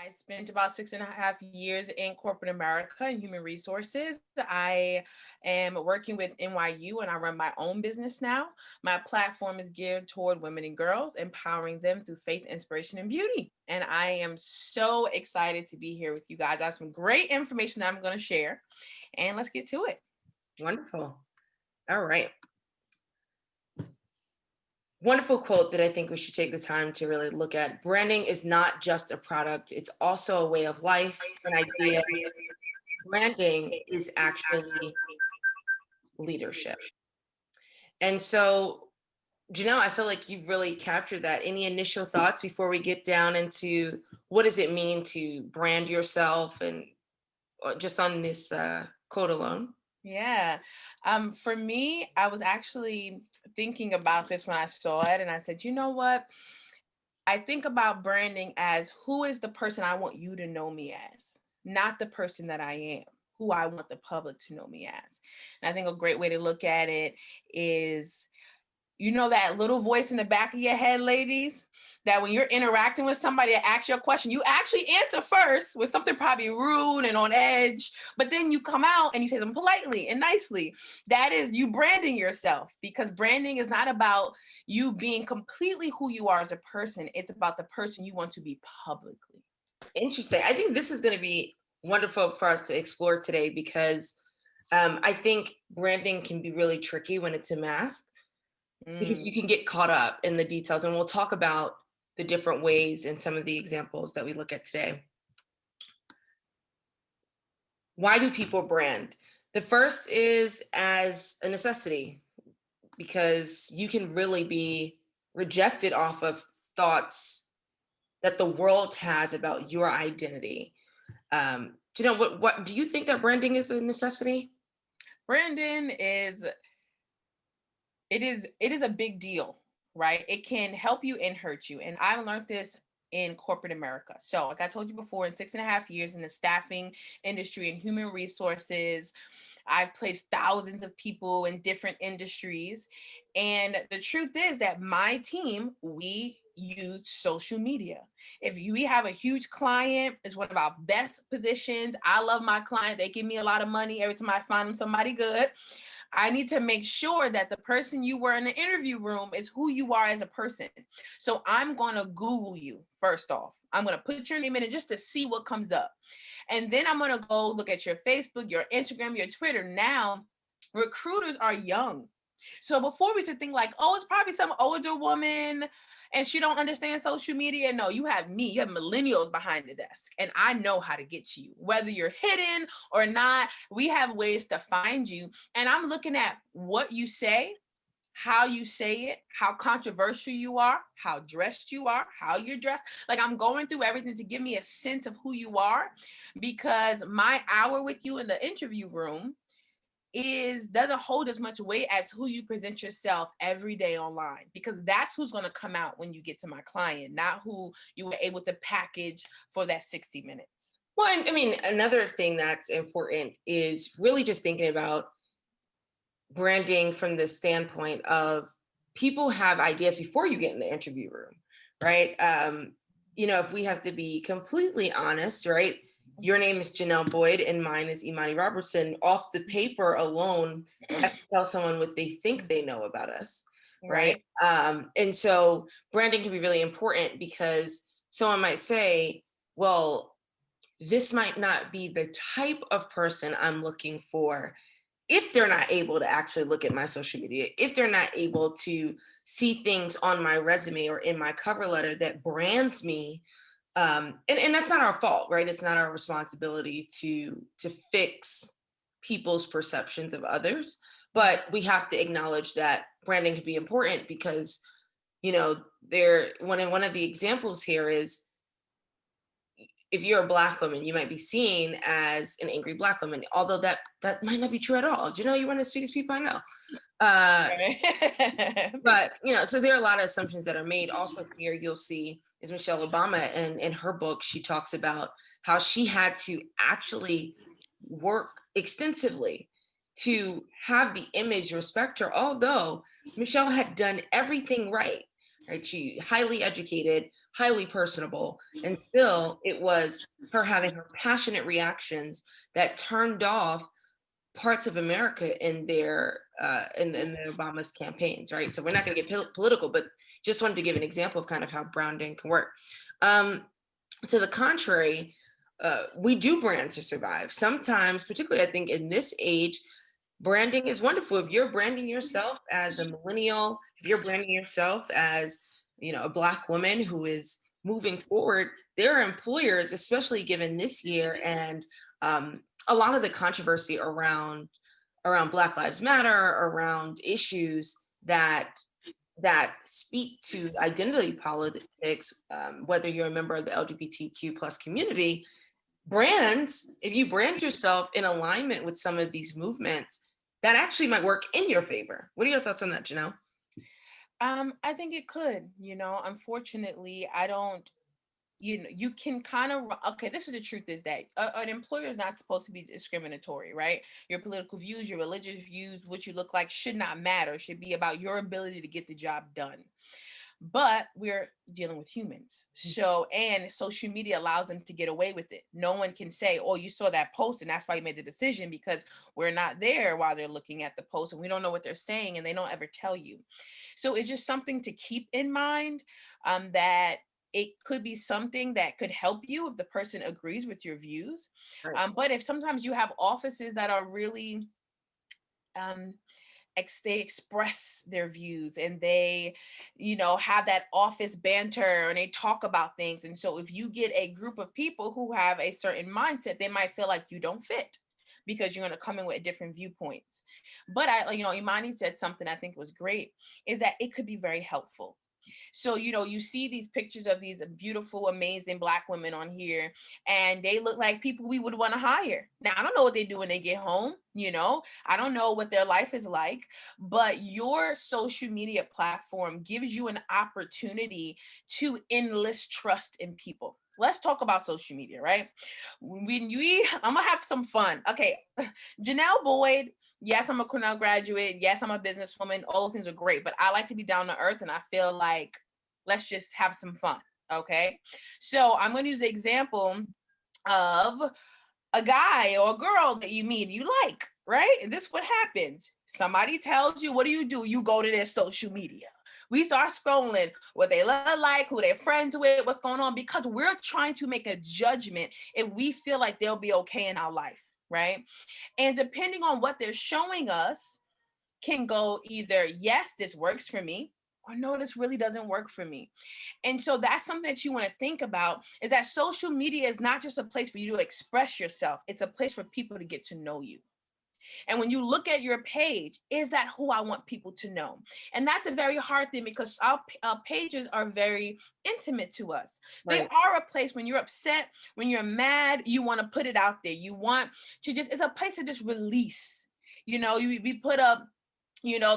I spent about 6.5 years in corporate America and human resources. I am working with NYU and I run my own business now. My platform is geared toward women and girls, empowering them through faith, inspiration, and beauty. And I am so excited to be here with you guys. I have some great information that I'm going to share, and let's get to it. Wonderful. All right. Wonderful quote that I think we should take the time to really look at. Branding is not just a product, it's also a way of life, an idea. Branding is actually leadership. And so, Janelle, I feel like you've really captured that. Any initial thoughts before we get down into what does it mean to brand yourself and just on this quote alone? Yeah. For me, I was actually thinking about this when I saw it, and I said, you know what? I think about branding as who is the person I want you to know me as, not the person that I am, who I want the public to know me as. And I think a great way to look at it is, that little voice in the back of your head, ladies, that when you're interacting with somebody that asks you a question, you actually answer first with something probably rude and on edge, but then you come out and you say them politely and nicely. That is you branding yourself, because branding is not about you being completely who you are as a person. It's about the person you want to be publicly. Interesting. I think this is going to be wonderful for us to explore today because I think branding can be really tricky when it's a mask because you can get caught up in the details. And we'll talk about the different ways and some of the examples that we look at today. Why do people brand? The first is as a necessity, because you can really be rejected off of thoughts that the world has about your identity. What do you think that branding is a necessity? Branding is it is a big deal, right? It can help you and hurt you. And I learned this in corporate America. So, like I told you before, in 6.5 years in the staffing industry and human resources, I've placed thousands of people in different industries. And the truth is that my team, we use social media. We have a huge client, it's one of our best positions. I love my client. They give me a lot of money every time I find them somebody good. I need to make sure that the person you were in the interview room is who you are as a person. So I'm going to Google you first off. I'm going to put your name in it just to see what comes up. And then I'm going to go look at your Facebook, your Instagram, your Twitter. Now, recruiters are young. So before we used to think like, oh, it's probably some older woman and she don't understand social media. No, you have me. You have millennials behind the desk, and I know how to get to you. Whether you're hidden or not, we have ways to find you. And I'm looking at what you say, how you say it, how controversial you are, how dressed you are, how you're dressed. Like I'm going through everything to give me a sense of who you are, because my hour with you in the interview room doesn't hold as much weight as who you present yourself every day online, because that's who's going to come out when you get to my client, not who you were able to package for that 60 minutes. Well, I mean, another thing that's important is really just thinking about branding from the standpoint of people have ideas before you get in the interview room, right? If we have to be completely honest, right? Your name is Janelle Boyd and mine is Imani Robertson. Off the paper alone, I can tell someone what they think they know about us, right? And so branding can be really important because someone might say, well, this might not be the type of person I'm looking for if they're not able to actually look at my social media, if they're not able to see things on my resume or in my cover letter that brands me. And that's not our fault, right? It's not our responsibility to fix people's perceptions of others, but we have to acknowledge that branding can be important because, one of the examples here is if you're a Black woman, you might be seen as an angry Black woman, although that might not be true at all. You're one of the sweetest people I know. But, so there are a lot of assumptions that are made. Also here, you'll see is Michelle Obama, and in her book, she talks about how she had to actually work extensively to have the image respect her, although Michelle had done everything right, right? She highly educated, highly personable, and still it was her having her passionate reactions that turned off parts of America in their in the Obama's campaigns, right? So we're not going to get political, but just wanted to give an example of kind of how branding can work. To the contrary, we do brand to survive. Sometimes, particularly I think in this age, branding is wonderful. If you're branding yourself as a millennial, if you're branding yourself as, you know, a Black woman who is moving forward, there are employers, especially given this year and a lot of the controversy around Black Lives Matter, around issues that speak to identity politics, whether you're a member of the LGBTQ plus community, brands, if you brand yourself in alignment with some of these movements, that actually might work in your favor. What are your thoughts on that, Janelle? I think it could, unfortunately, I don't, you can kind of, okay, this is the truth is that an employer is not supposed to be discriminatory, right? Your political views, your religious views, what you look like should not matter. It should be about your ability to get the job done. But we're dealing with humans. So, and social media allows them to get away with it. No one can say, oh, you saw that post and that's why you made the decision, because we're not there while they're looking at the post and we don't know what they're saying and they don't ever tell you. So it's just something to keep in mind, that it could be something that could help you if the person agrees with your views. Right. But if sometimes you have offices that are really, um, they express their views and they have that office banter and they talk about things, and so if you get a group of people who have a certain mindset, they might feel like you don't fit because you're going to come in with different viewpoints. But Imani said something I think was great, is that it could be very helpful. So, you see these pictures of these beautiful, amazing Black women on here, and they look like people we would want to hire. Now, I don't know what they do when they get home. I don't know what their life is like, but your social media platform gives you an opportunity to enlist trust in people. Let's talk about social media, right? I'm gonna have some fun. Okay, Janelle Boyd, yes, I'm a Cornell graduate. Yes, I'm a businesswoman. All things are great, but I like to be down to earth, and I feel like let's just have some fun. Okay, so I'm going to use the example of a guy or a girl that you meet, you like, right? And this is what happens. Somebody tells you, what do? You go to their social media. We start scrolling what they look like, who they're friends with, what's going on, because we're trying to make a judgment if we feel like they'll be okay in our life, right? And depending on what they're showing us, can go either, yes, this works for me, or no, this really doesn't work for me. And so that's something that you want to think about, is that social media is not just a place for you to express yourself. It's a place for people to get to know you. And when you look at your page, is that who I want people to know? And that's a very hard thing, because our pages are very intimate to us. They Right. are a place when you're upset, when you're mad, you want to put it out there. You want to just, it's a place to just release. We put up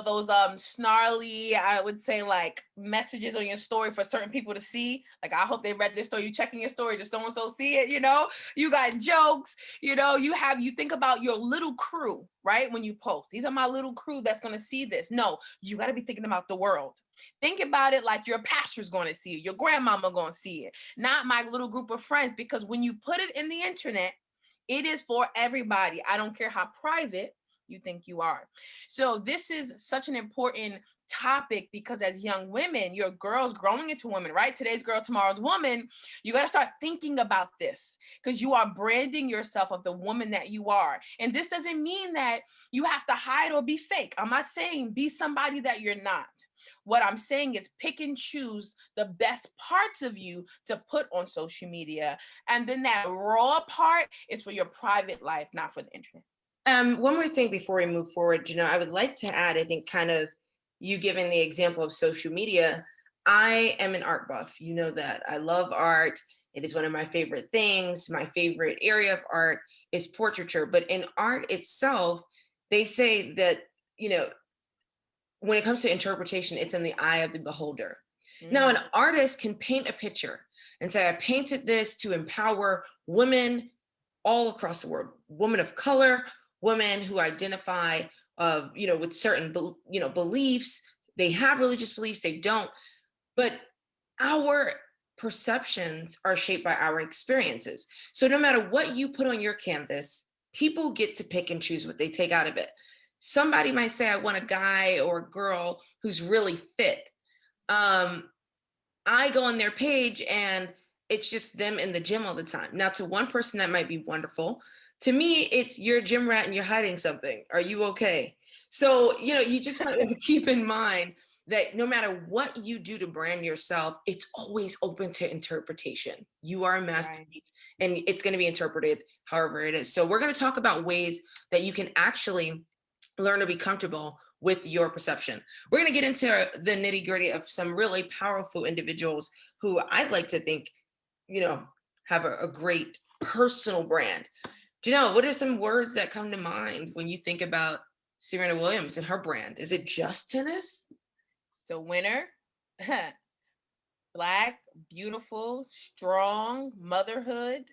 those snarly, I would say, like, messages on your story for certain people to see, like, I hope they read this story. You checking your story, just so and so see it. You got jokes, you think about your little crew, right? When you post, these are my little crew that's going to see this. No, you got to be thinking about the world. Think about it like your pastor's going to see it, your grandmama going to see it, not my little group of friends, because when you put it in the internet, it is for everybody. I don't care how private you think you are. So this is such an important topic, because as young women, you're girls growing into women, right? Today's girl, tomorrow's woman. You got to start thinking about this, because you are branding yourself of the woman that you are. And this doesn't mean that you have to hide or be fake. I'm not saying be somebody that you're not. What I'm saying is pick and choose the best parts of you to put on social media. And then that raw part is for your private life, not for the internet. One more thing before we move forward, I would like to add, I think, kind of you giving the example of social media. I am an art buff. You know that. I love art. It is one of my favorite things. My favorite area of art is portraiture. But in art itself, they say that, when it comes to interpretation, it's in the eye of the beholder. Now, an artist can paint a picture and say, I painted this to empower women all across the world, women of color, women who identify, with certain, beliefs. They have religious beliefs, they don't. but our perceptions are shaped by our experiences. So no matter what you put on your canvas, people get to pick and choose what they take out of it. Somebody might say, I want a guy or a girl who's really fit. Um, I go on their page and it's just them in the gym all the time. Now, to one person, that might be wonderful. To me, it's you're a gym rat and you're hiding something. Are you okay? So, you just want to keep in mind that no matter what you do to brand yourself, it's always open to interpretation. You are a Right. masterpiece and it's going to be interpreted however it is. So, we're going to talk about ways that you can actually learn to be comfortable with your perception. We're going to get into the nitty gritty of some really powerful individuals who I'd like to think, have a great personal brand. Janelle, what are some words that come to mind when you think about Serena Williams and her brand? Is it just tennis? So winner, Black, beautiful, strong, motherhood,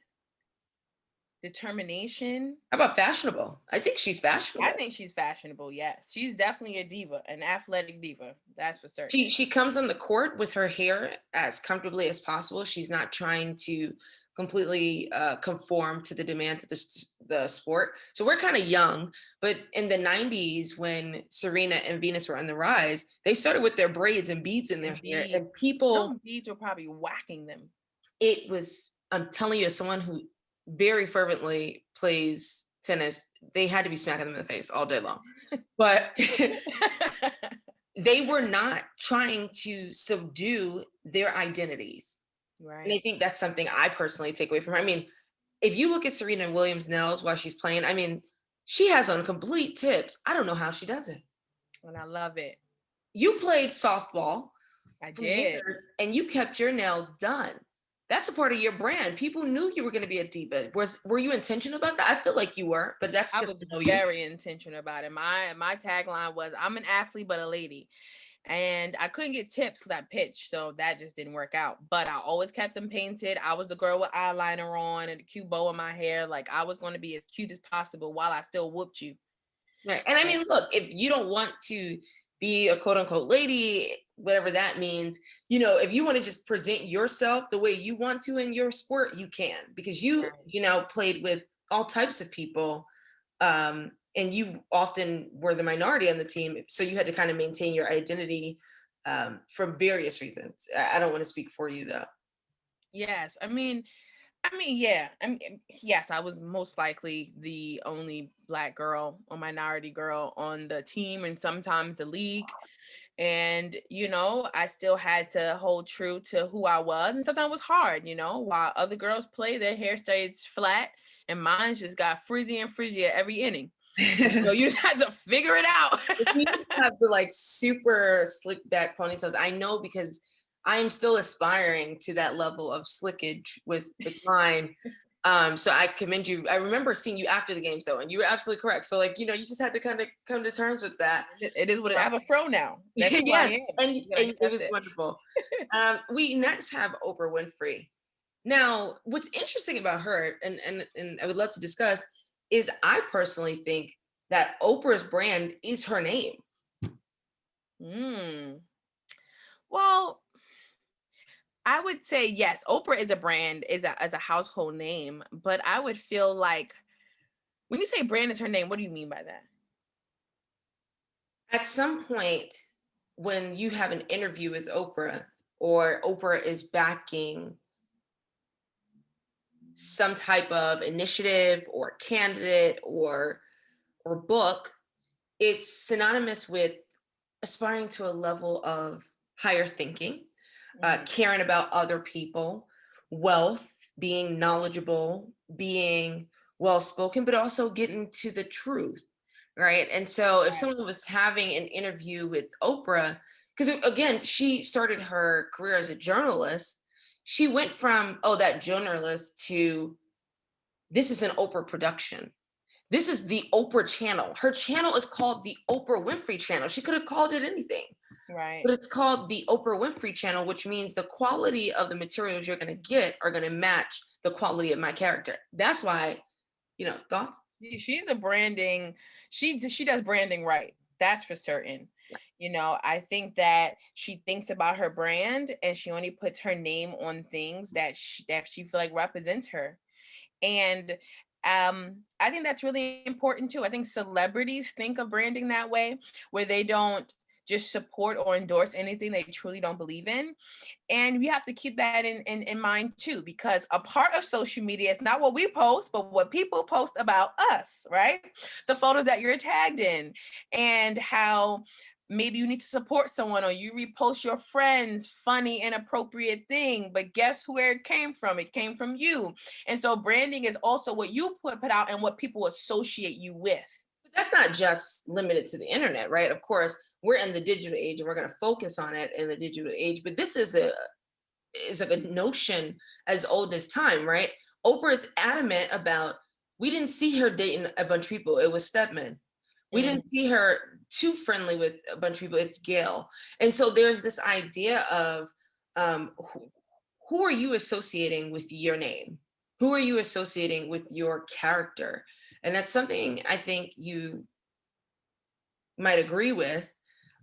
determination. How about fashionable? I think she's I fashionable. think she's fashionable. Yes, she's definitely a diva, an athletic diva. That's for certain. She comes on the court with her hair as comfortably as possible. She's not trying to completely conform to the demands of the sport. So we're kind of young, but in the 90s, when Serena and Venus were on the rise, they started with their braids and beads in their hair. Indeed, And people, those beads were probably whacking them. it was, I'm telling you, as someone who very fervently plays tennis, they had to be smacking them in the face all day long. But they were not trying to subdue their identities. Right. And I think that's something I personally take away from her. I mean, if you look at Serena Williams' nails while she's playing, I mean, she has on complete tips. I don't know how she does it. And I love it. You played softball I for did. years and you kept your nails done. That's a part of your brand. People knew you were going to be a diva. Were you intentional about that? I feel like you were, but that's I because was I know you. very intentional about it. My tagline was, I'm an athlete but a lady. And I couldn't get tips because I pitched, so that just didn't work out. But I always kept them painted. I was the girl with eyeliner on and a cute bow in my hair. Like, I was going to be as cute as possible while I still whooped you. Right. And I And mean, look, if you don't want to be a quote unquote lady, whatever that means, if you want to just present yourself the way you want to in your sport, you can, because played with all types of people. And you often were the minority on the team. So you had to kind of maintain your identity for various reasons. I don't want to speak for you though. yes, yeah. Yes, I was most likely the only Black girl or minority girl on the team and sometimes the league. And, I still had to hold true to who I was. And sometimes it was hard, while other girls play, their hair stays flat and mine just got frizzy and frizzy at every inning. So you had to figure it out. We used to have the like super slick back ponytails. I know because I am still aspiring to that level of slickage with mine. So I commend you. I remember seeing you after the games though, and you were absolutely correct. So like, you just had to kind of come to terms with that. It is what I have a fro now. That's who I Yes, am. and You gotta it accept was it. wonderful. We next have Oprah Winfrey. Now, what's interesting about her, and I would love to discuss, is I personally think that Oprah's brand is her name. Mm. Well, I would say yes. Oprah is a brand, is a household name, but I would feel like when you say brand is her name, what do you mean by that? At some point, when you have an interview with Oprah, or Oprah is backing some type of initiative or candidate or book, it's synonymous with aspiring to a level of higher thinking, caring about other people, wealth, being knowledgeable, being well spoken, but also getting to the truth. Right. And so if Right. someone was having an interview with Oprah, because again, she started her career as a journalist, she went from, oh, that journalist to this is an Oprah production. This is the Oprah channel. Her channel is called the Oprah Winfrey channel. She could have called it anything, Right. but it's called the Oprah Winfrey channel, which means the quality of the materials you're going to get are going to match the quality of my character. That's why, thoughts? She's a branding, she does branding right. That's for certain. I think that she thinks about her brand and she only puts her name on things that she feel like represents her. And I think that's really important too. I think celebrities think of branding that way, where they don't just support or endorse anything they truly don't believe in. And we have to keep that in mind too, because a part of social media is not what we post, but what people post about us, right? The photos that you're tagged in, and how maybe you need to support someone or you repost your friend's funny, inappropriate thing, but guess where it came from? It came from you. And so branding is also what you put out and what people associate you with. But that's not just limited to the internet, right? Of course, we're in the digital age and we're going to focus on it in the digital age, but this is like a notion as old as time, right? Oprah is adamant about, we didn't see her dating a bunch of people. It was Stedman. We didn't see her too friendly with a bunch of people. It's Gail. And so there's this idea of who are you associating with your name? Who are you associating with your character? And that's something I think you might agree with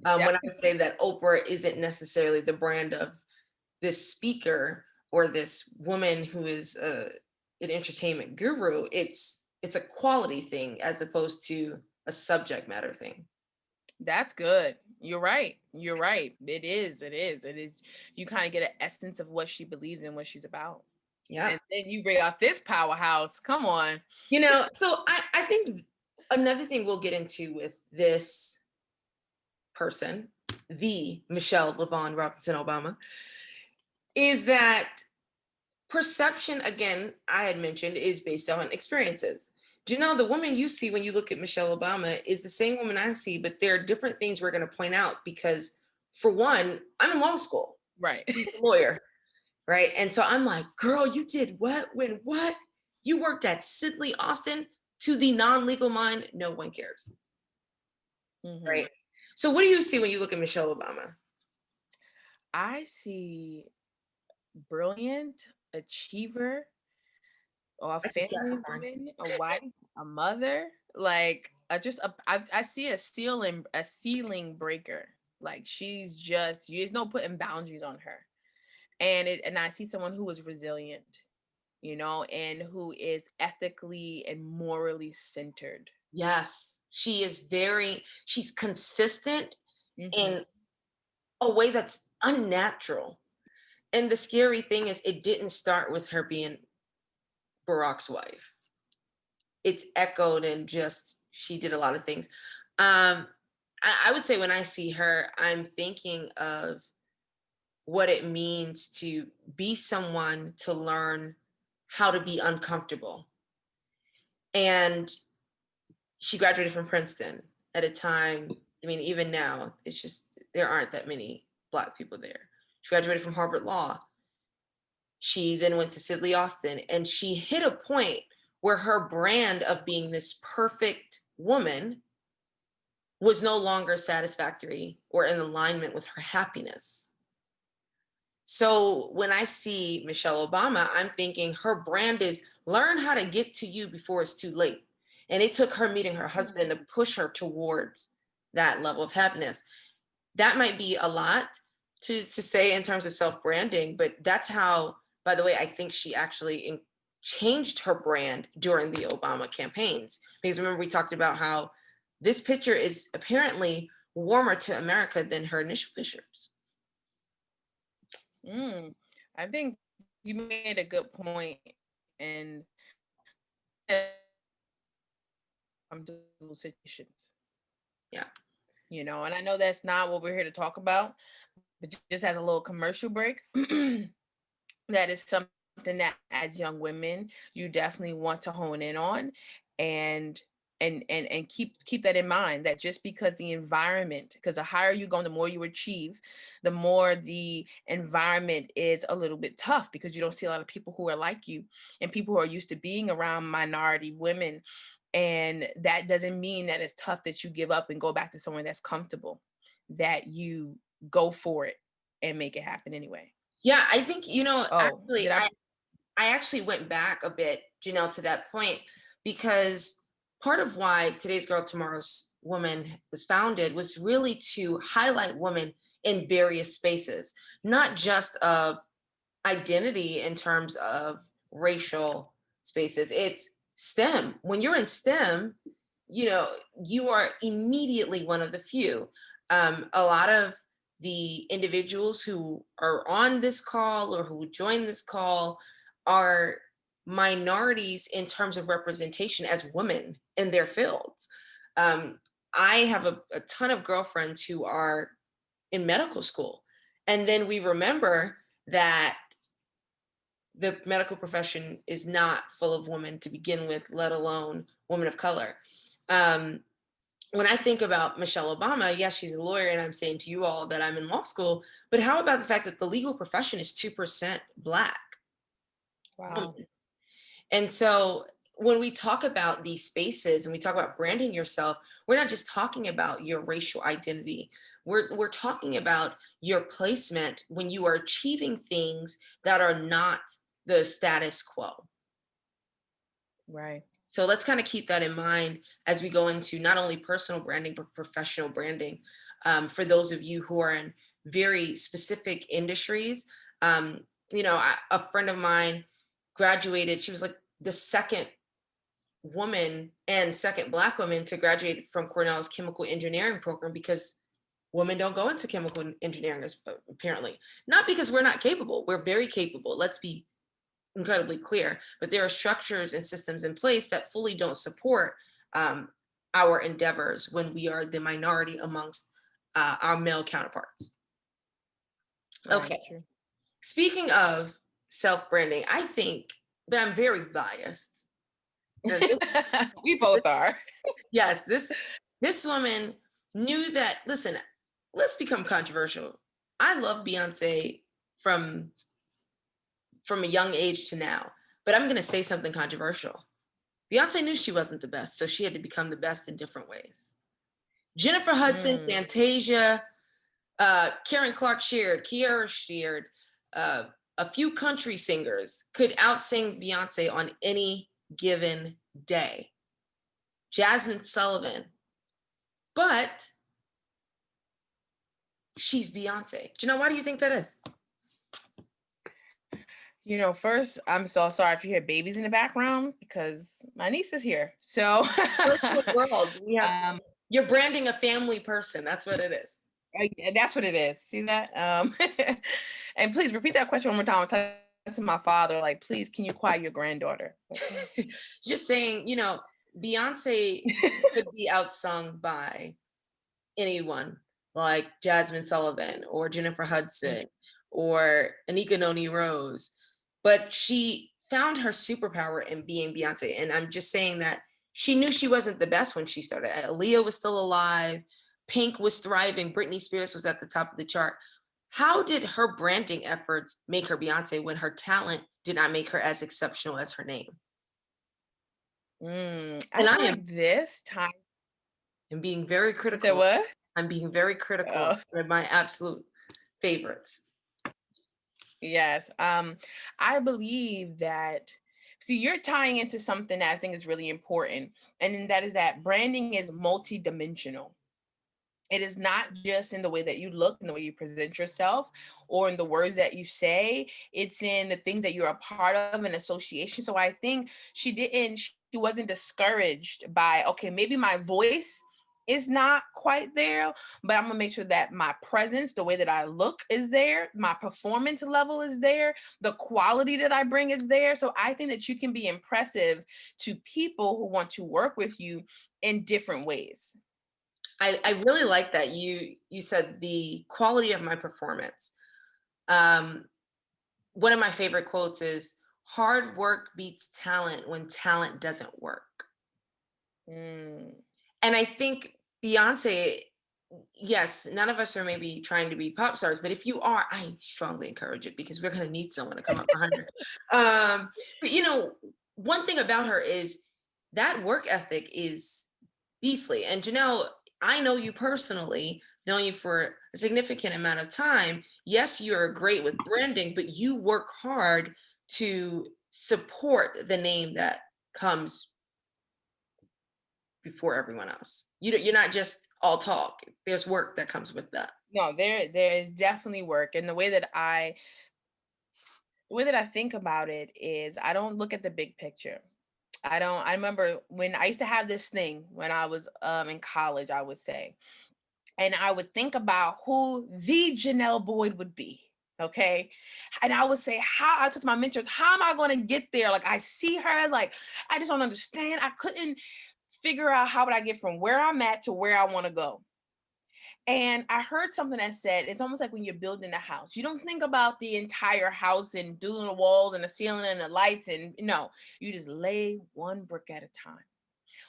when I say that Oprah isn't necessarily the brand of this speaker or this woman who is an entertainment guru. It's a quality thing as opposed to a subject matter thing. That's good. You're right. You're right. It is. It is. It is. You kind of get an essence of what she believes in, what she's about. Yeah. And then you bring out this powerhouse. Come on. So I think another thing we'll get into with this person, the Michelle LaVaughn Robinson Obama, is that perception, again, I had mentioned, is based on experiences. Janelle, the woman you see when you look at Michelle Obama is the same woman I see, but there are different things we're going to point out because, for one, I'm in law school. Right. She's a lawyer, right? And so I'm like, girl, you did what? When what? You worked at Sidley Austin. To the non-legal mind, no one cares, right? So what do you see when you look at Michelle Obama? I see brilliant achiever, or a I see family Capricorn. woman, a wife, a mother, like I see a ceiling breaker. Like there's no putting boundaries on her. And I see someone who is resilient, and who is ethically and morally centered. Yes, she's consistent Mhm. in a way that's unnatural. And the scary thing is, it didn't start with her being Barack's wife. It's echoed and just, she did a lot of things. I would say when I see her, I'm thinking of what it means to be someone, to learn how to be uncomfortable. And she graduated from Princeton at a time, I mean, even now, it's just, there aren't that many Black people there. She graduated from Harvard Law. She then went to Sidley Austin, and she hit a point where her brand of being this perfect woman was no longer satisfactory or in alignment with her happiness. So when I see Michelle Obama, I'm thinking her brand is learn how to get to you before it's too late. And it took her meeting her husband to push her towards that level of happiness. That might be a lot to say in terms of self-branding, but that's how, by the way, I think she actually changed her brand during the Obama campaigns. Because remember, we talked about how this picture is apparently warmer to America than her initial pictures. I think you made a good point, and situations. Yeah. And I know that's not what we're here to talk about, but just as a little commercial break, that is something that as young women you definitely want to hone in on, and and keep that in mind, that just because the environment, because the higher you go, the more you achieve, the more the environment is a little bit tough, because you don't see a lot of people who are like you and people who are used to being around minority women. And that doesn't mean that it's tough that you give up and go back to someone that's comfortable, that you go for it and make it happen anyway. Yeah, I think, Oh, actually, did I? I actually went back a bit, Janelle, to that point, because part of why Today's Girl, Tomorrow's Woman was founded was really to highlight women in various spaces, not just of identity in terms of racial spaces. It's STEM. When you're in STEM, you know, you are immediately one of the few. A lot of the individuals who are on this call or who join this call are minorities in terms of representation as women in their fields. I have a ton of girlfriends who are in medical school. And then we remember that the medical profession is not full of women to begin with, let alone women of color. When I think about Michelle Obama, yes, she's a lawyer, and I'm saying to you all that I'm in law school, but how about the fact that the legal profession is 2% Black? Wow. And so when we talk about these spaces and we talk about branding yourself, we're not just talking about your racial identity. We're talking about your placement when you are achieving things that are not the status quo. Right. So let's kind of keep that in mind as we go into not only personal branding, but professional branding. For those of you who are in very specific industries, a friend of mine graduated, she was like the second woman and second Black woman to graduate from Cornell's chemical engineering program, because women don't go into chemical engineering apparently. Not because we're not capable, we're very capable. Let's be incredibly clear, but there are structures and systems in place that fully don't support our endeavors when we are the minority amongst our male counterparts. Right, Okay. true. Speaking of self-branding, I think, but I'm very biased. That this, We both are. yes, this woman knew that. Listen, let's become controversial. I love Beyonce from a young age to now, but I'm going to say something controversial. Beyonce knew she wasn't the best, so she had to become the best in different ways. Jennifer Hudson, Fantasia, Karen Clark Sheard, Kiara Sheard, a few country singers could outsing Beyonce on any given day. Jasmine Sullivan, but she's Beyonce. Janelle, why do you think that is? First, I'm so sorry if you hear babies in the background because my niece is here. So, World, we have um, you're branding a family person. That's what it is. that's what it is. See that? And please repeat that question one more time. I'm talking to my father, like, please, can you quiet your granddaughter? Just saying, Beyonce could be outsung by anyone like Jasmine Sullivan or Jennifer Hudson or Anika Noni Rose, but she found her superpower in being Beyonce. And I'm just saying that she knew she wasn't the best when she started. Aaliyah was still alive. Pink was thriving. Britney Spears was at the top of the chart. How did her branding efforts make her Beyonce when her talent did not make her as exceptional as her name? I feel like this time. And being very You said critical. what? I'm being very critical. They're my absolute favorites. Yes. I believe that, see, you're tying into something that I think is really important, and that is that branding is multidimensional. It is not just in the way that you look and the way you present yourself or in the words that you say. It's in the things that you're a part of and association. So I think she wasn't discouraged by, okay, maybe my voice is not quite there, but I'm gonna make sure that my presence, the way that I look is there, my performance level is there, the quality that I bring is there. So I think that you can be impressive to people who want to work with you in different ways. I really like that you said the quality of my performance. One of my favorite quotes is, hard work beats talent when talent doesn't work. And I think Beyonce, yes, none of us are maybe trying to be pop stars, but if you are, I strongly encourage it because we're going to need someone to come up behind her. But one thing about her is that work ethic is beastly. And Janelle, I know you personally, known you for a significant amount of time. Yes, you're great with branding, but you work hard to support the name that comes before everyone else. You're not just all talk. There's work that comes with that. No, there is definitely work. And the way that I think about it is I don't look at the big picture. I remember when I used to have this thing when I was in college, I would say, and I would think about who the Janelle Boyd would be. Okay. And I would say, I told my mentors, how am I going to get there? Like, I see her, like, I just don't understand. I couldn't figure out how would I get from where I'm at to where I want to go. And I heard something that said it's almost like when you're building a house. You don't think about the entire house and doing the walls and the ceiling and the lights. And no, you just lay one brick at a time.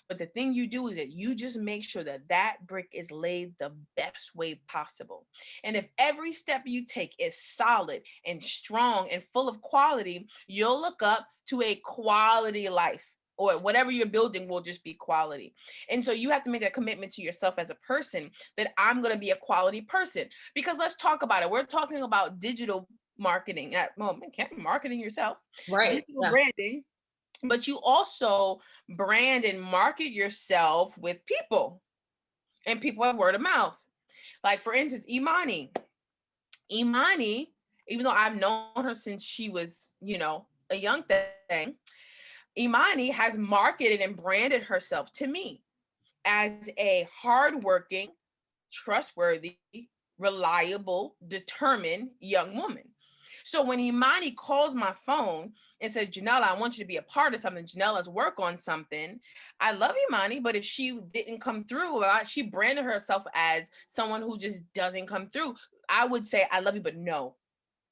But the thing you do is that you just make sure that that brick is laid the best way possible. And if every step you take is solid and strong and full of quality, you'll look up to a quality life, or whatever you're building will just be quality. And so you have to make that commitment to yourself as a person that I'm going to be a quality person. Because let's talk about it. We're talking about digital marketing. Well, can't marketing yourself, Right. digital Yeah. branding, but you also brand and market yourself with people, and people have word of mouth. Like, for instance, Imani, even though I've known her since she was, a young thing, Imani has marketed and branded herself to me as a hardworking, trustworthy, reliable, determined young woman. So when Imani calls my phone and says, Janelle, I want you to be a part of something, Janelle, work on something, I love Imani, but if she didn't come through, she branded herself as someone who just doesn't come through, I would say, I love you, but no,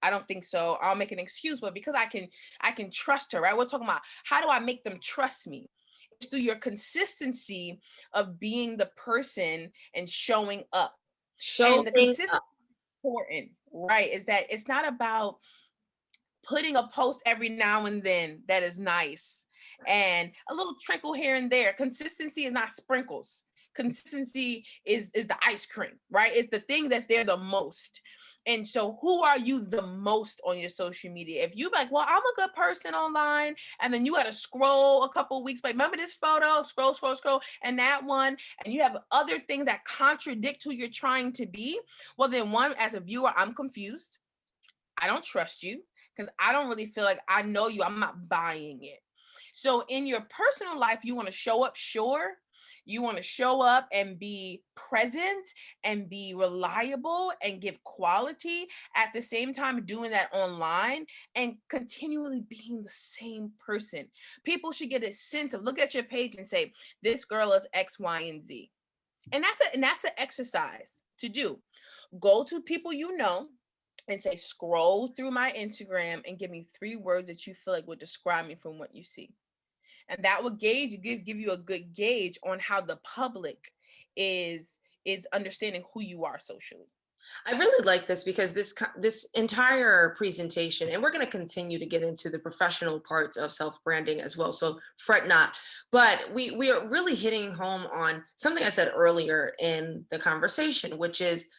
I don't think so. I'll make an excuse, but because I can trust her, right? We're talking about how do I make them trust me? It's through your consistency of being the person and showing up. And the Showing consistency up. is important, right? Is that it's not about putting a post every now and then that is nice and a little trickle here and there. Consistency is not sprinkles. Consistency is the ice cream, right? It's the thing that's there the most. And so who are you the most on your social media? If you like, well, I'm a good person online, and then you got to scroll a couple weeks, like, remember this photo, scroll, and that one, and you have other things that contradict who you're trying to be, well, then one, as a viewer, I'm confused. I don't trust you because I don't really feel like I know you. I'm not buying it. So in your personal life, you want to show up, sure. You want to show up and be present and be reliable and give quality at the same time doing that online and continually being the same person. People should get a sense of look at your page and say, this girl is X, Y, and Z. And that's an exercise to do. Go to people you know and say, scroll through my Instagram and give me 3 words that you feel like would describe me from what you see. And that will give you a good gauge on how the public is understanding who you are socially. I really like this because this entire presentation, and we're going to continue to get into the professional parts of self-branding as well. So fret not, but we are really hitting home on something I said earlier in the conversation, which is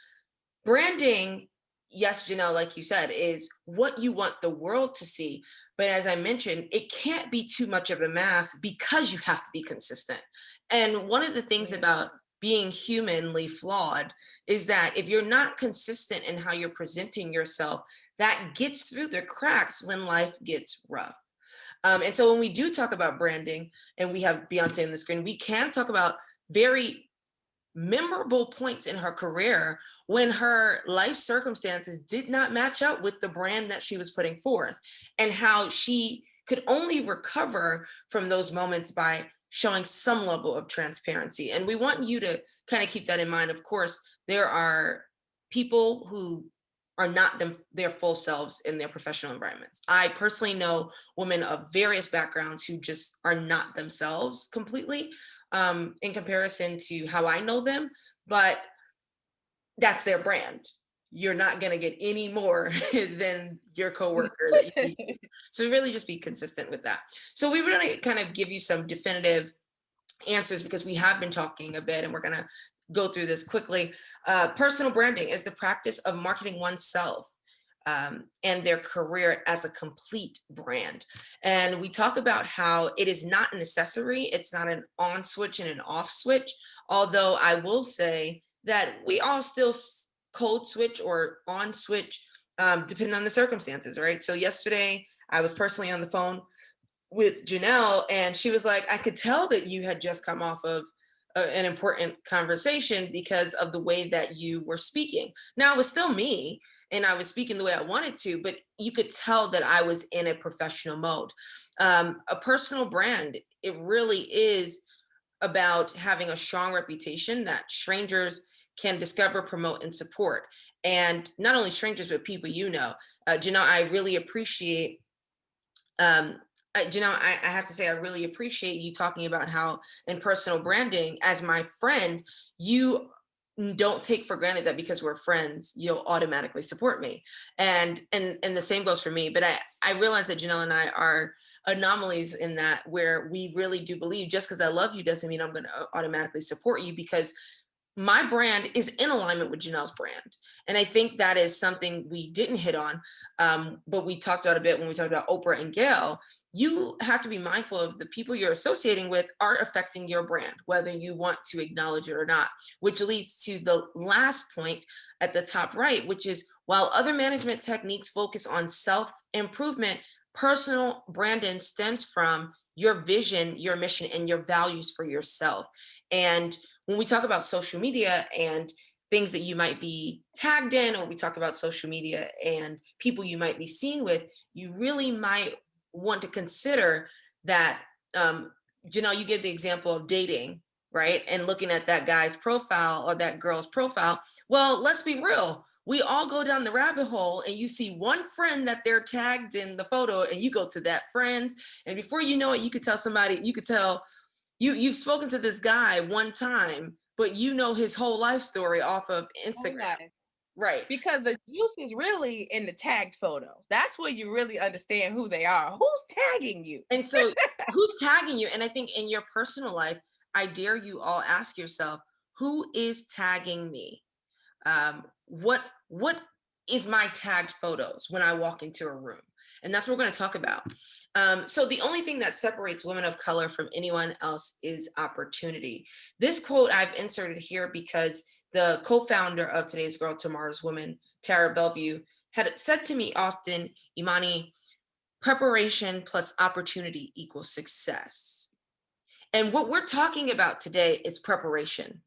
branding. Yes, Janelle, like you said, is what you want the world to see. But as I mentioned, it can't be too much of a mass because you have to be consistent. And one of the things about being humanly flawed is that if you're not consistent in how you're presenting yourself, that gets through the cracks when life gets rough. And so when we do talk about branding and we have Beyonce on the screen, we can talk about very memorable points in her career when her life circumstances did not match up with the brand that she was putting forth, and how she could only recover from those moments by showing some level of transparency. And we want you to kind of keep that in mind. Of course, there are people who are not their full selves in their professional environments. I personally know women of various backgrounds who just are not themselves completely, in comparison to how I know them, but that's their brand. You're not going to get any more than your coworker that you meet. So really just be consistent with that. So we were going to kind of give you some definitive answers because we have been talking a bit, and we're going to go through this quickly. Personal branding is the practice of marketing oneself and their career as a complete brand. And we talk about how it is not an accessory, it's not an on switch and an off switch. Although I will say that we all still code switch or on switch, depending on the circumstances, right? So yesterday I was personally on the phone with Janelle, and she was like, I could tell that you had just come off of an important conversation because of the way that you were speaking. Now, it was still me, and I was speaking the way I wanted to, but you could tell that I was in a professional mode. A personal brand, it really is about having a strong reputation that strangers can discover, promote, and support. And not only strangers, but people you know. Janelle, I really appreciate um, I have to say, I really appreciate you talking about how in personal branding, as my friend, you don't take for granted that because we're friends, you'll automatically support me. And the same goes for me. But I realize that Janelle and I are anomalies in that where we really do believe just because I love you doesn't mean I'm going to automatically support you, because my brand is in alignment with Janelle's brand. And I think that is something we didn't hit on, but we talked about a bit when we talked about Oprah and Gail. You have to be mindful of the people you're associating with are affecting your brand, whether you want to acknowledge it or not, which leads to the last point at the top right, which is while other management techniques focus on self-improvement, personal branding stems from your vision, your mission, and your values for yourself. And when we talk about social media and things that you might be tagged in, or we talk about social media and people you might be seen with, you really might want to consider that. Janelle, you gave the example of dating, right? And looking at that guy's profile or that girl's profile. Well, let's be real. We all go down the rabbit hole and you see one friend that they're tagged in the photo and you go to that friend. And before you know it, you could tell somebody, you could tell you've spoken to this guy one time, but you know his whole life story off of Whole Instagram. life. Right. Because the juice is really in the tagged photos. That's where you really understand who they are. Who's tagging you? And so who's tagging you? And I think in your personal life, I dare you all ask yourself, who is tagging me? What is my tagged photos when I walk into a room? And that's what we're going to talk about. So the only thing that separates women of color from anyone else is opportunity. This quote I've inserted here because the co-founder of Today's Girl, Tomorrow's Woman, Tara Bellevue, had said to me often, Imani, preparation plus opportunity equals success. And what we're talking about today is preparation,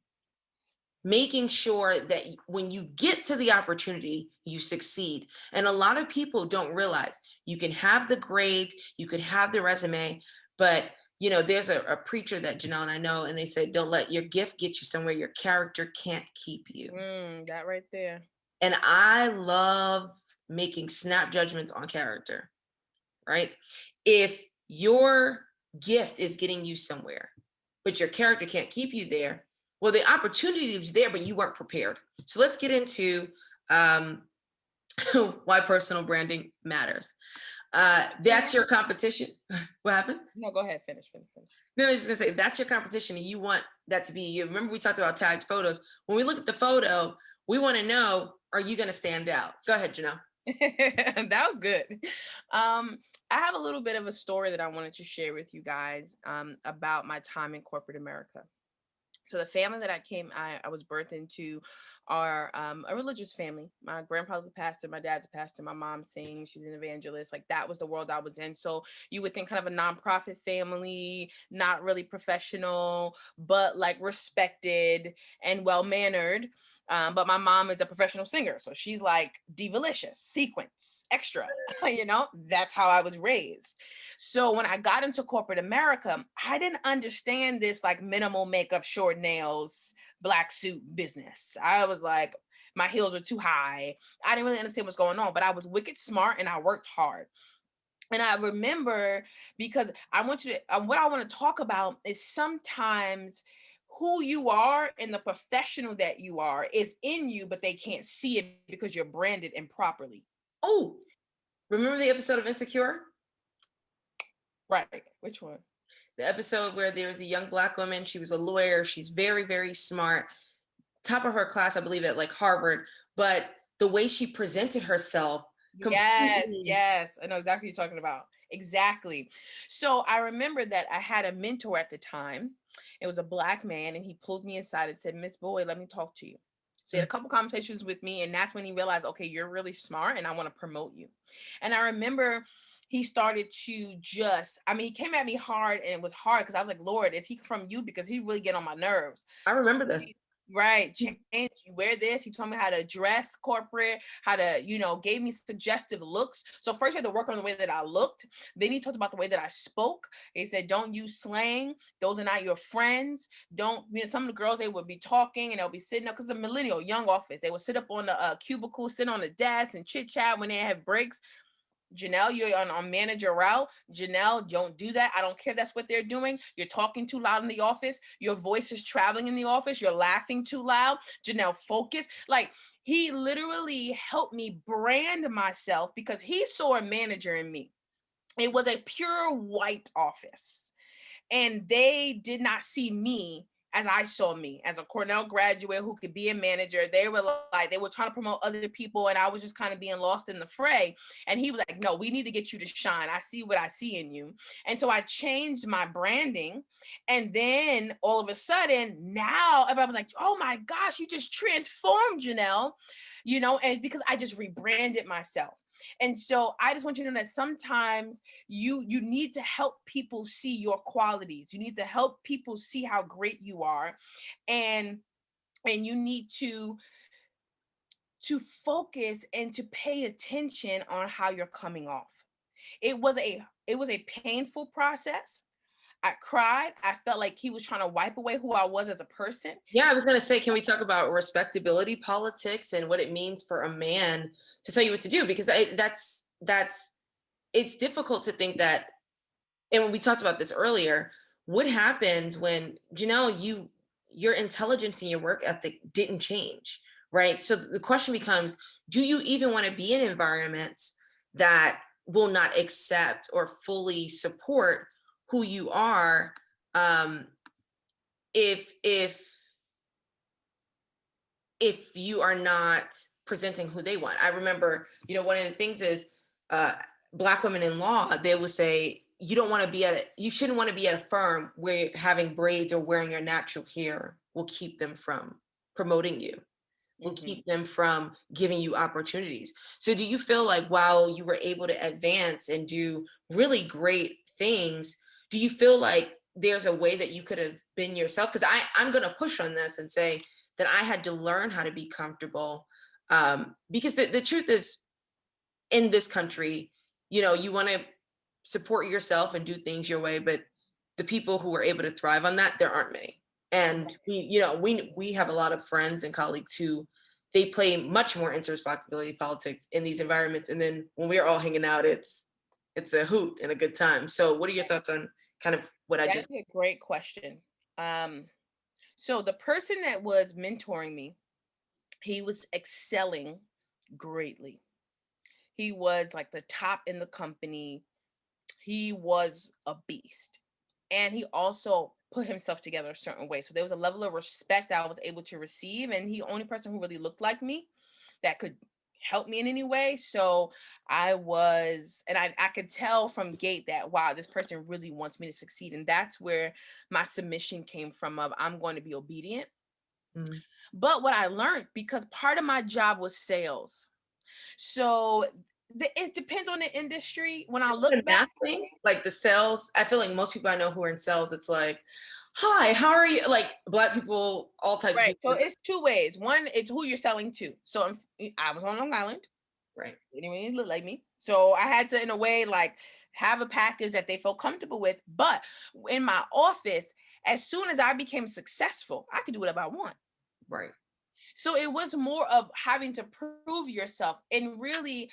making sure that when you get to the opportunity, you succeed. And a lot of people don't realize you can have the grades, you could have the resume, but you know, there's a preacher that Janelle and I know, and they said, don't let your gift get you somewhere your character can't keep you. That right there. And I love making snap judgments on character, right? If your gift is getting you somewhere, but your character can't keep you there, well, the opportunity was there, but you weren't prepared. So let's get into why personal branding matters. That's your competition. What happened? No, go ahead. Finish. No, I was just gonna say that's your competition, and you want that to be you. Remember, we talked about tagged photos. When we look at the photo, we want to know: are you going to stand out? Go ahead, Janelle. That was good. I have a little bit of a story that I wanted to share with you guys about my time in corporate America. So the family that I was birthed into are a religious family. My grandpa's a pastor, my dad's a pastor, my mom sings, she's an evangelist. Like that was the world I was in. So you would think kind of a nonprofit family, not really professional, but like respected and well mannered. But my mom is a professional singer, so she's like divalicious, sequence, extra. That's how I was raised. So when I got into corporate America, I didn't understand this like minimal makeup, short nails, black suit business. I was like, my heels were too high. I didn't really understand what's going on, but I was wicked smart and I worked hard. And I remember, because I want you to, what I want to talk about is sometimes who you are and the professional that you are is in you, but they can't see it because you're branded improperly. Oh, remember the episode of Insecure? Right. Which one? The episode where there was a young Black woman. She was a lawyer. She's very, very smart. Top of her class, I believe, at like Harvard. But the way she presented herself Yes, completely. yes. I know exactly what you're talking about. Exactly. So I remember that I had a mentor at the time. It was a black man, and he pulled me aside and said, Miss Boyd, let me talk to you. So he had a couple conversations with me, and that's when he realized, okay, you're really smart and I want to promote you. And I remember he started to just, I mean, he came at me hard, and it was hard because I was like, Lord, is he from you? Because he really get on my nerves. I remember this. Right. Change, you wear this. He told me how to dress corporate, how to, gave me suggestive looks. So first he had to work on the way that I looked. Then he talked about the way that I spoke. He said, don't use slang. Those are not your friends. Don't, some of the girls, they would be talking and they'll be sitting up because the millennial young office, they would sit up on the cubicle, sit on the desk and chit chat when they have breaks. Janelle, you're on manager route. Janelle, don't do that. I don't care if that's what they're doing. You're talking too loud in the office. Your voice is traveling in the office. You're laughing too loud. Janelle, focus. Like, he literally helped me brand myself because he saw a manager in me. It was a pure white office, and they did not see me as I saw me as a Cornell graduate who could be a manager. They were like, they were trying to promote other people, and I was just kind of being lost in the fray. And he was like, no, we need to get you to shine. I see what I see in you. And so I changed my branding. And then all of a sudden, now everybody was like, oh my gosh, you just transformed, Janelle, and because I just rebranded myself. And so I just want you to know that sometimes you need to help people see your qualities. You need to help people see how great you are, and you need to focus and to pay attention on how you're coming off. It was a painful process. I cried. I felt like he was trying to wipe away who I was as a person. Yeah, I was going to say, can we talk about respectability politics and what it means for a man to tell you what to do? Because that's it's difficult to think that. And when we talked about this earlier, what happens when, Janelle, your intelligence and your work ethic didn't change, right? So the question becomes, do you even want to be in environments that will not accept or fully support who you are, um, if you are not presenting who they want? I remember, one of the things is, uh, Black women in law, they would say, you shouldn't want to be at a firm where having braids or wearing your natural hair will keep them from promoting you, will Mhm. keep them from giving you opportunities. So do you feel like while you were able to advance and do really great things, do you feel like there's a way that you could have been yourself? Because I'm going to push on this and say that I had to learn how to be comfortable, because the truth is, in this country, you want to support yourself and do things your way, but the people who are able to thrive on that, there aren't many. And we have a lot of friends and colleagues who they play much more interrespectability politics in these environments, and then when we're all hanging out, it's a hoot and a good time. So what are your thoughts on kind of what I That's just? a great question. Um, so the person that was mentoring me, he was excelling greatly. He was like the top in the company. He was a beast. And he also put himself together a certain way. So there was a level of respect I was able to receive. And he only person who really looked like me that could help me in any way. So I could tell from gate that, wow, this person really wants me to succeed. And that's where my submission came from, of I'm going to be obedient. Mm. But what I learned, because part of my job was sales. So it depends on the industry. When I Is it look a back, math thing? Like the sales, I feel like most people I know who are in sales, it's like, hi, how are you? Like Black people, all types of right. people. So it's two ways. One, it's who you're selling to. So I was on Long Island. Right. They didn't really look like me. So I had to, in a way, like have a package that they felt comfortable with. But in my office, as soon as I became successful, I could do whatever I want. Right. So it was more of having to prove yourself, and really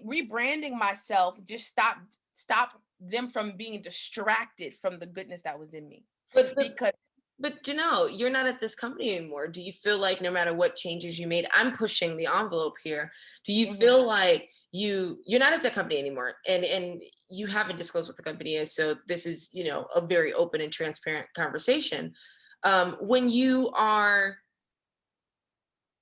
rebranding myself just stopped them from being distracted from the goodness that was in me. But but Because but you're not at this company anymore. Do you feel like no matter what changes you made, I'm pushing the envelope here. Do you mhm, feel like you're not at the company anymore, and you haven't disclosed what the company is, so this is, a very open and transparent conversation. When you are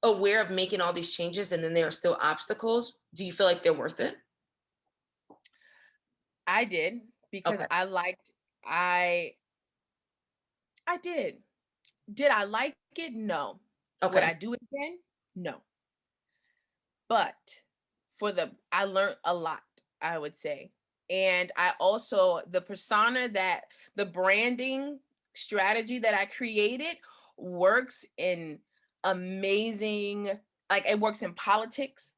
aware of making all these changes and then there are still obstacles, do you feel like they're worth it? I did because Okay. I I did. Did I like it? No. Would Okay. I do it again? No. But I learned a lot, I would say. And I also, the branding strategy that I created works in amazing, like it works in politics.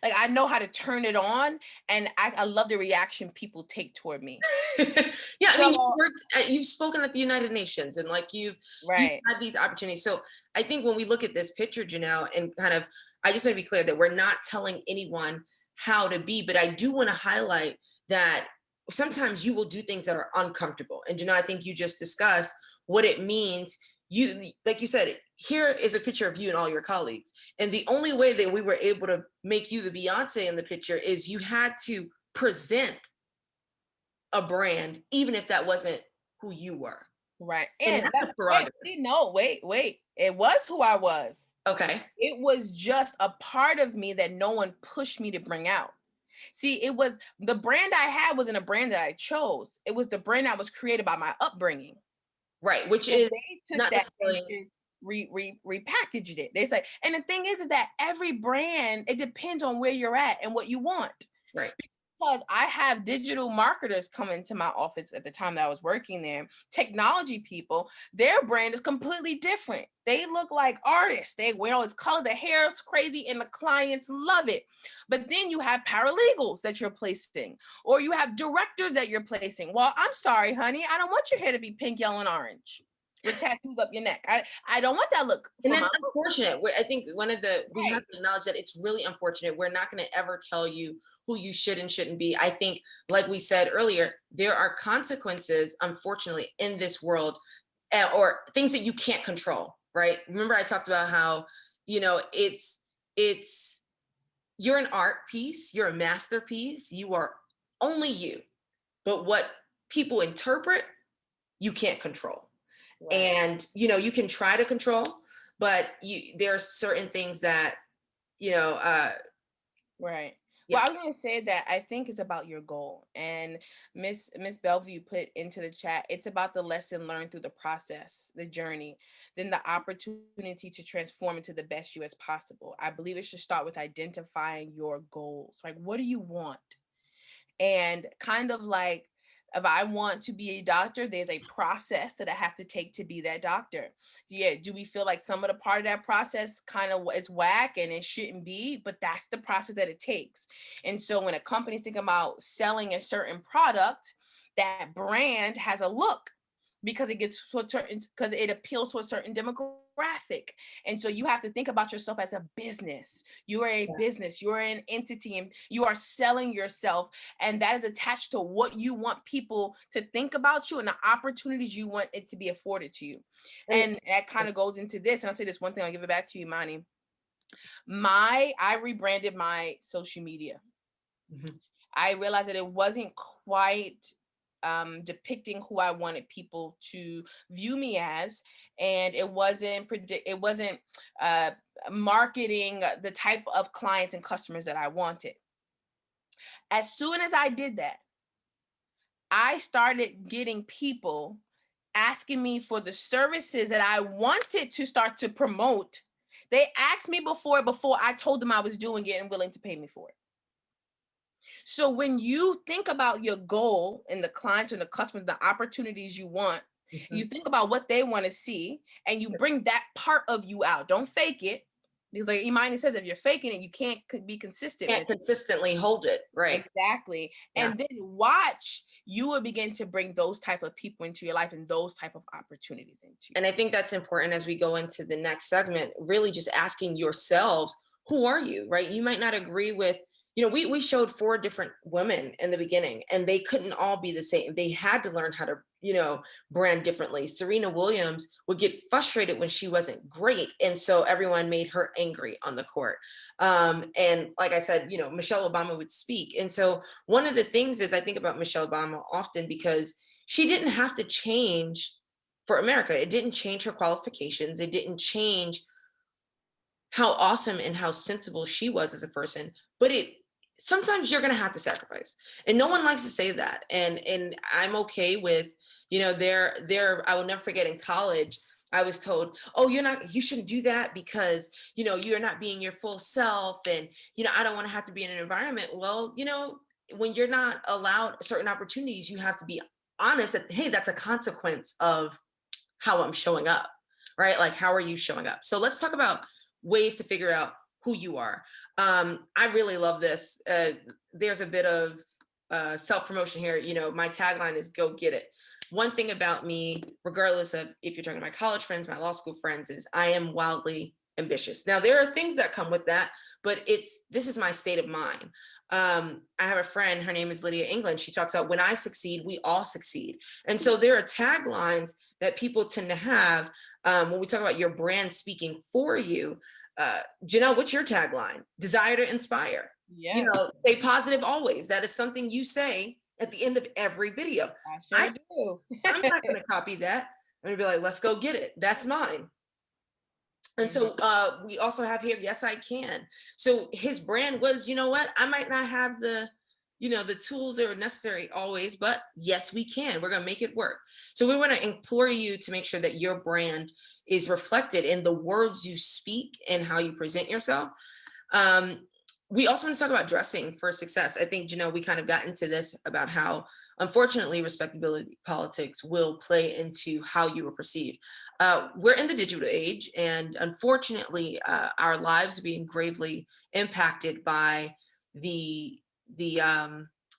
I know how to turn it on, and I love the reaction people take toward me. Yeah, I mean, So, you've spoken at the United Nations and like you've right, had these opportunities. So I think when we look at this picture, Janelle, and kind of, I just want to be clear that we're not telling anyone how to be, but I do want to highlight that sometimes you will do things that are uncomfortable. And I think you just discussed what it means. You, like you said, here is a picture of you and all your colleagues. And the only way that we were able to make you the Beyonce in the picture is you had to present a brand, even if that wasn't who you were. right. And And that's that a wait, prerogative. see, no, wait. It was who I was. Okay. It was just a part of me that no one pushed me to bring out. See, it was the brand I had wasn't a brand that I chose. It was the brand that was created by my upbringing. Right. Which So is they took not that and necessarily just repackaged it. They say, and the thing is that every brand, it depends on where you're at and what you want. right. Because I have digital marketers come into my office at the time that I was working there, technology people, their brand is completely different. They look like artists. They wear all this color, the hair is crazy, and the clients love it. But then you have paralegals that you're placing, or you have directors that you're placing. Well, I'm sorry, honey, I don't want your hair to be pink, yellow, and orange with tattoos up your neck. I don't want that look And for that's my unfortunate. I think we have right. to acknowledge that it's really unfortunate. We're not going to ever tell you who you should and shouldn't be. I think, like we said earlier, there are consequences, unfortunately, in this world, or things that you can't control. Right. Remember, I talked about how, it's you're an art piece, you're a masterpiece, you are only you. But what people interpret, you can't control. Right. And you can try to control, but there are certain things that you know uh Right. yeah. Well, I was going to say that I think it's about your goal. And Miss Bellevue put into the chat, it's about the lesson learned through the process, the journey, then the opportunity to transform into the best you as possible. I believe it should start with identifying your goals. Like, what do you want? And kind of like, if I want to be a doctor, there's a process that I have to take to be that doctor. Yeah, do we feel like some of the part of that process kind of is whack and it shouldn't be? But that's the process that it takes. And so when a company's thinking about selling a certain product, that brand has a look because it gets to a certain, because it appeals to a certain demographic. And so you have to think about yourself as a business. You are a Yeah. business, you're an entity, and you are selling yourself, and that is attached to what you want people to think about you and the opportunities you want it to be afforded to you. And And that kind of goes into this. And I'll say this one thing, I'll give it back to you, Imani. I rebranded my social media. Mhm. I realized that it wasn't quite depicting who I wanted people to view me as, and it wasn't uh, marketing the type of clients and customers that I wanted. As soon as I did that, I started getting people asking me for the services that I wanted to start to promote. They asked me before I told them I was doing it and willing to pay me for it. So when you think about your goal and the clients and the customers, the opportunities you want, you Mhm. think about what they want to see and you bring that part of you out. Don't fake it. Because like Imani says, if you're faking it, you can't be consistent Can't with it. consistently hold it, right? Exactly. Yeah. And then watch, you will begin to bring those type of people into your life and those type of opportunities into your And I think that's important as we go into the next segment, really just asking yourselves, who are you, right? You might not agree with, we showed 4 different women in the beginning and they couldn't all be the same. They had to learn how to, brand differently. Serena Williams would get frustrated when she wasn't great. And so everyone made her angry on the court. And like I said, Michelle Obama would speak. And so one of the things is I think about Michelle Obama often because she didn't have to change for America. It didn't change her qualifications. It didn't change how awesome and how sensible she was as a person. But it sometimes you're gonna have to sacrifice. And no one likes to say that. And I'm okay with, there I will never forget in college, I was told, oh, you shouldn't do that because, you're not being your full self. And, I don't want to have to be in an environment. Well, when you're not allowed certain opportunities, you have to be honest that, hey, that's a consequence of how I'm showing up, right? Like, how are you showing up? So let's talk about ways to figure out who you are. I really love this. There's a bit of self promotion here. My tagline is go get it. One thing about me, regardless of if you're talking to my college friends, my law school friends, is I am wildly ambitious. Now, there are things that come with that, but this is my state of mind. I have a friend, her name is Lydia England. She talks about when I succeed, we all succeed. And so there are taglines that people tend to have when we talk about your brand speaking for you. Janelle, what's your tagline? Desire to inspire. Yeah, Stay positive always. That is something you say at the end of every video. I sure do. I'm not going to copy that. I'm going to be like, let's go get it. That's mine. And so we also have here, yes, I can. So his brand was, you know what? I might not have the tools that are necessary always, but yes, we can. We're going to make it work. So we want to implore you to make sure that your brand is reflected in the words you speak and how you present yourself. We also want to talk about dressing for success. I think, we kind of got into this about how, unfortunately, respectability politics will play into how you are perceived. We're in the digital age, and unfortunately, our lives are being gravely impacted by the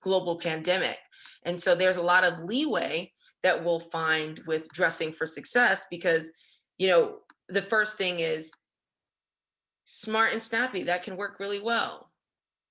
global pandemic. And so there's a lot of leeway that we'll find with dressing for success because, the first thing is smart and snappy. That can work really well.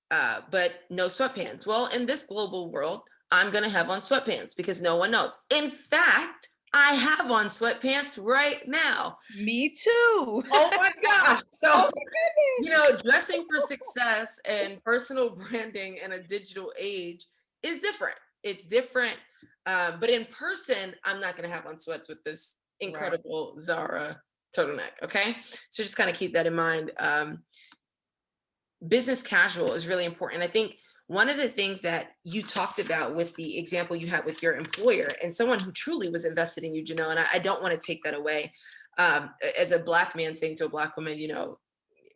But no sweatpants. Well, in this global world, I'm going to have on sweatpants because no one knows. In fact, I have on sweatpants right now. Me too. Oh my gosh. So, Oh my goodness. dressing for success and personal branding in a digital age is different. It's different. But in person, I'm not going to have on sweats with this incredible Zara turtleneck. Okay. So just kind of keep that in mind. Business casual is really important. I think one of the things that you talked about with the example you had with your employer and someone who truly was invested in you, Janelle, and I don't want to take that away. As a Black man saying to a Black woman,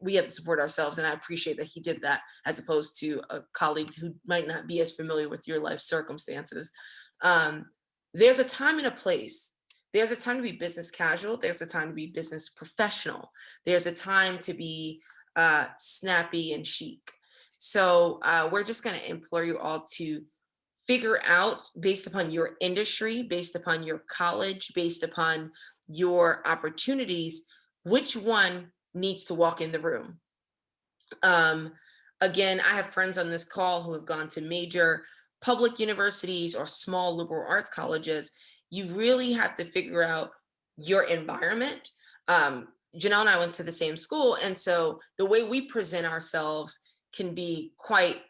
we have to support ourselves. And I appreciate that he did that as opposed to a colleague who might not be as familiar with your life circumstances. There's a time and a place. There's a time to be business casual. There's a time to be business professional. There's a time to be snappy and chic. So we're just going to implore you all to figure out, based upon your industry, based upon your college, based upon your opportunities, which one needs to walk in the room. Again, I have friends on this call who have gone to major public universities or small liberal arts colleges. You really have to figure out your environment. Janelle and I went to the same school. And so the way we present ourselves can be quite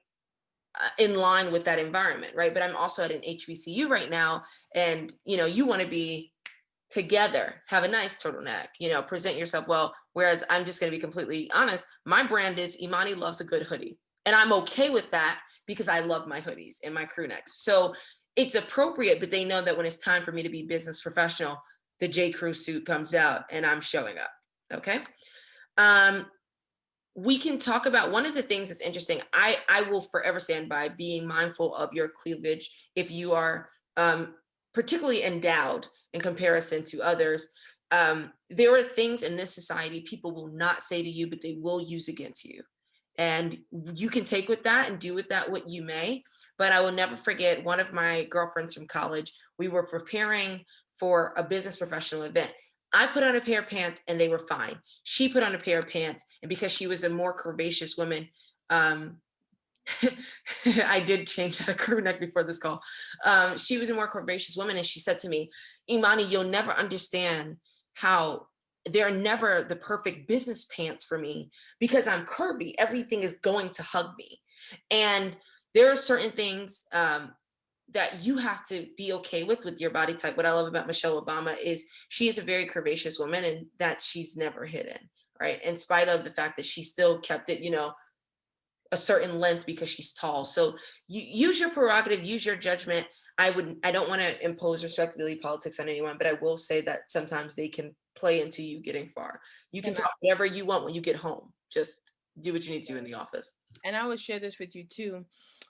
in line with that environment, right? But I'm also at an HBCU right now. And, you want to be together, have a nice turtleneck, present yourself well. Whereas I'm just going to be completely honest. My brand is Imani loves a good hoodie. And I'm okay with that because I love my hoodies and my crew necks. So it's appropriate, but they know that when it's time for me to be business professional, the J. Crew suit comes out and I'm showing up. Okay. We can talk about one of the things that's interesting. I will forever stand by being mindful of your cleavage if you are particularly endowed in comparison to others. There are things in this society people will not say to you, but they will use against you. And you can take with that and do with that what you may. But I will never forget one of my girlfriends from college. We were preparing for a business professional event. I put on a pair of pants and they were fine. She put on a pair of pants, and because she was a more curvaceous woman, I did change out a crew neck before this call. She was a more curvaceous woman, and she said to me, Imani, you'll never understand how they're never the perfect business pants for me because I'm curvy. Everything is going to hug me. And there are certain things that you have to be okay with your body type. What I love about Michelle Obama is she is a very curvaceous woman, and that she's never hidden. right? In spite of the fact that she still kept it, a certain length because she's tall. So you use your prerogative, use your judgment. I don't want to impose respectability politics on anyone, but I will say that sometimes they can play into you getting far. You can talk whatever you want when you get home. Just do what you need to do in the office. And I would share this with you too.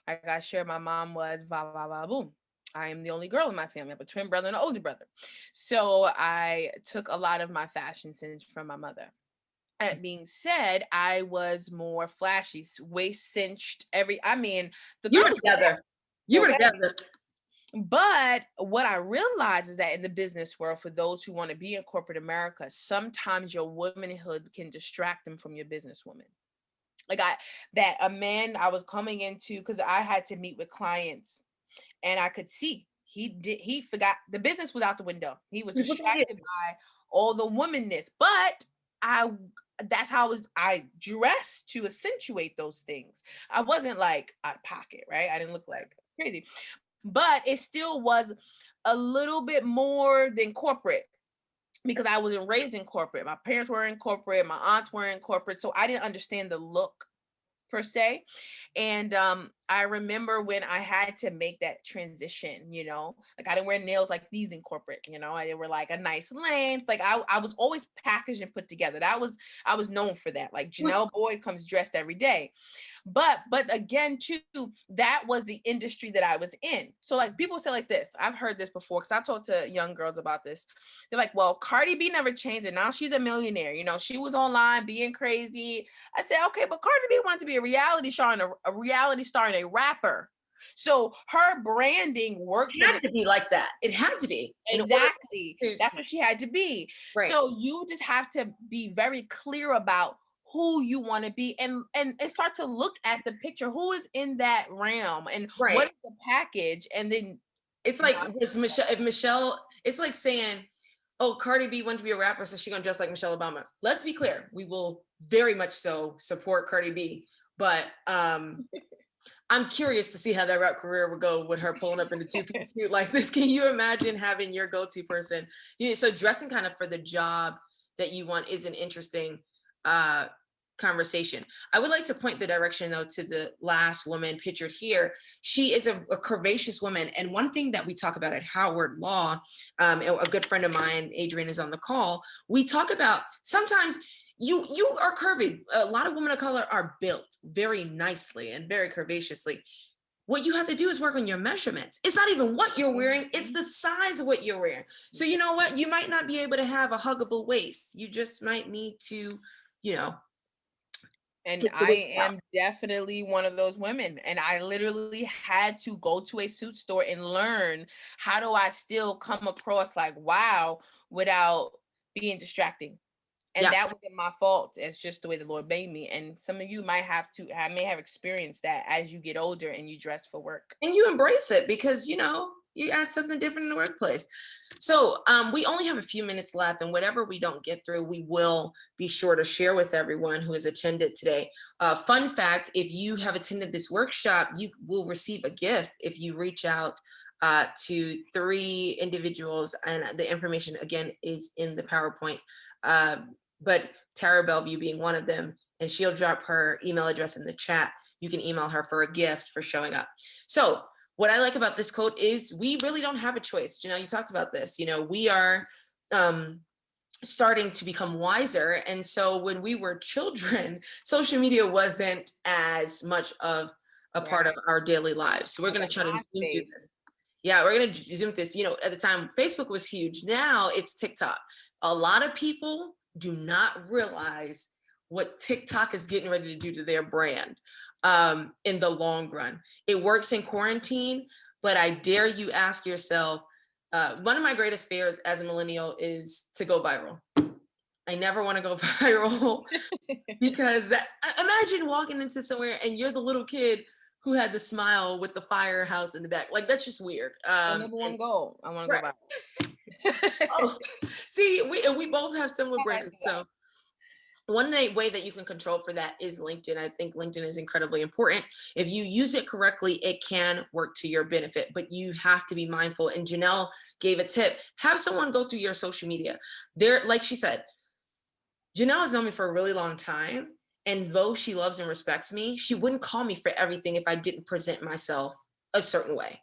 Like I shared, my mom was va va va boom. I am the only girl in my family. I have a twin brother and an older brother. So I took a lot of my fashion sense from my mother. That being said, I was more flashy, waist cinched, the You girl. were together. You were together. But what I realize is that in the business world, for those who want to be in corporate America, sometimes your womanhood can distract them from your businesswoman. Like a man I was coming into, because I had to meet with clients, and I could see he forgot the business was out the window. He was distracted by all the womanness, but I that's how I dressed to accentuate those things. I wasn't like out of pocket, right? I didn't look like crazy, but it still was a little bit more than corporate, because I wasn't raised in corporate. My parents were in corporate, my aunts were in corporate, so I didn't understand the look per se. And I remember when I had to make that transition, like I didn't wear nails like these in corporate, they were like a nice length. Like I was always packaged and put together. I was known for that. Like Janelle Boyd comes dressed every day. But again, too, that was the industry that I was in. So like people say like this, I've heard this before because I talked to young girls about this. They're like, well, Cardi B never changed it. Now she's a millionaire. She was online being crazy. I said, okay, but Cardi B wanted to be a reality star and a reality star and a rapper. So her branding worked. It had to be like that. It had to be. Exactly. That's what she had to be. Right. So you just have to be very clear about who you want to be, and start to look at the picture, who is in that realm, and what is the package. And then it's like this Michelle, it's like saying, oh, Cardi B wanted to be a rapper, so she's gonna dress like Michelle Obama. Let's be clear, we will very much so support Cardi B, but I'm curious to see how that rap career would go with her pulling up in the two-piece suit like this. Can you imagine having your go-to person? So dressing kind of for the job that you want is an interesting conversation. I would like to point the direction though to the last woman pictured here. She is a curvaceous woman. And one thing that we talk about at Howard Law, a good friend of mine, Adrian, is on the call. We talk about sometimes you are curvy. A lot of women of color are built very nicely and very curvaceously. What you have to do is work on your measurements. It's not even what you're wearing, it's the size of what you're wearing. So you know what? You might not be able to have a huggable waist. You just might need to, and I am definitely one of those women. And I literally had to go to a suit store and learn, how do I still come across like wow without being distracting. And that wasn't my fault. It's just the way the Lord made me. And some of you may have experienced that as you get older and you dress for work. And you embrace it because, you add something different in the workplace. So we only have a few minutes left, and whatever we don't get through, we will be sure to share with everyone who has attended today. Fun fact, if you have attended this workshop, you will receive a gift if you reach out to 3 individuals, and the information again is in the PowerPoint. But Tara Bellevue being one of them, and she'll drop her email address in the chat. You can email her for a gift for showing up. So what I like about this quote is we really don't have a choice. Janelle, you talked about this. We are starting to become wiser. And so when we were children, social media wasn't as much of a part of our daily lives. So we're going to try to zoom through this. Yeah, we're going to zoom this. At the time, Facebook was huge. Now it's TikTok. A lot of people do not realize what TikTok is getting ready to do to their brand in the long run. It works in quarantine, but I dare you ask yourself, one of my greatest fears as a millennial is to go viral. I never want to go viral because imagine walking into somewhere and you're the little kid who had the smile with the firehouse in the back. Like, that's just weird. I never want to go. I want to go viral. See, we both have similar brands. So one way that you can control for that is LinkedIn. I think LinkedIn is incredibly important. If you use it correctly, it can work to your benefit, but you have to be mindful. And Janelle gave a tip. Have someone go through your social media. There, like she said, Janelle has known me for a really long time. And though she loves and respects me, she wouldn't call me for everything if I didn't present myself a certain way.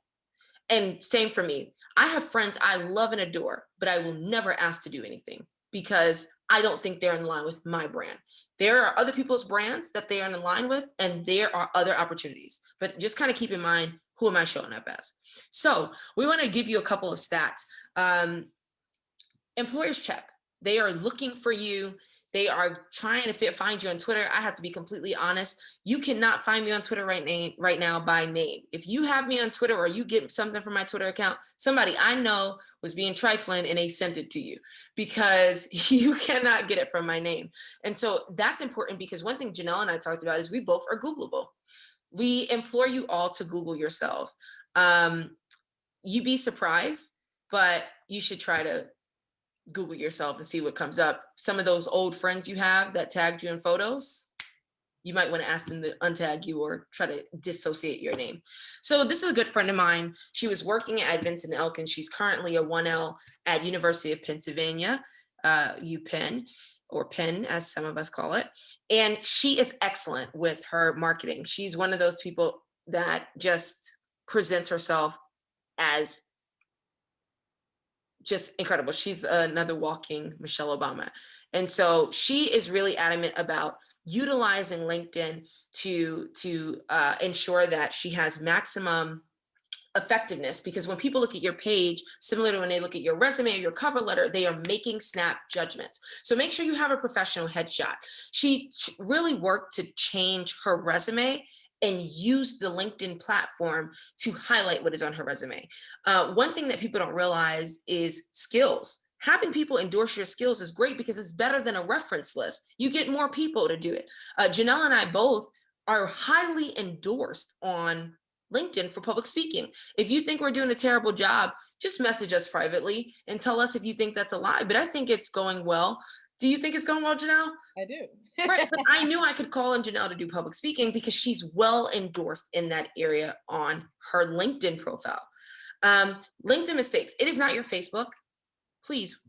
And same for me. I have friends I love and adore, but I will never ask to do anything because I don't think they're in line with my brand. There are other people's brands that they are in line with, and there are other opportunities. But just kind of keep in mind, who am I showing up as? So we want to give you a couple of stats. Employers check. They are looking for you. They are trying to find you on Twitter. I have to be completely honest. You cannot find me on Twitter right now by name. If you have me on Twitter or you get something from my Twitter account, somebody I know was being trifling and they sent it to you, because you cannot get it from my name. And so that's important, because one thing Janelle and I talked about is we both are Googleable. We implore you all to Google yourselves. You'd be surprised, but you should try to Google yourself and see what comes up. Some of those old friends you have that tagged you in photos, you might want to ask them to untag you or try to dissociate your name. So this is a good friend of mine. She was working at Vincent Elkins. She's currently a 1L at University of Pennsylvania, UPenn, or Penn, as some of us call it. And she is excellent with her marketing. She's one of those people that just presents herself as just incredible. She's another walking Michelle Obama. And so she is really adamant about utilizing LinkedIn to ensure that she has maximum effectiveness, because when people look at your page, similar to when they look at your resume or your cover letter, they are making snap judgments. So make sure you have a professional headshot. She really worked to change her resume and use the LinkedIn platform to highlight what is on her resume. One thing that people don't realize is skills. Having people endorse your skills is great because it's better than a reference list. You get more people to do it. Janelle and I both are highly endorsed on LinkedIn for public speaking. If you think we're doing a terrible job, just message us privately and tell us if you think that's a lie. But I think it's going well. Do you think it's going well, Janelle? I do. Right, but I knew I could call on Janelle to do public speaking because she's well endorsed in that area on her LinkedIn profile. LinkedIn mistakes. It is not your Facebook. Please,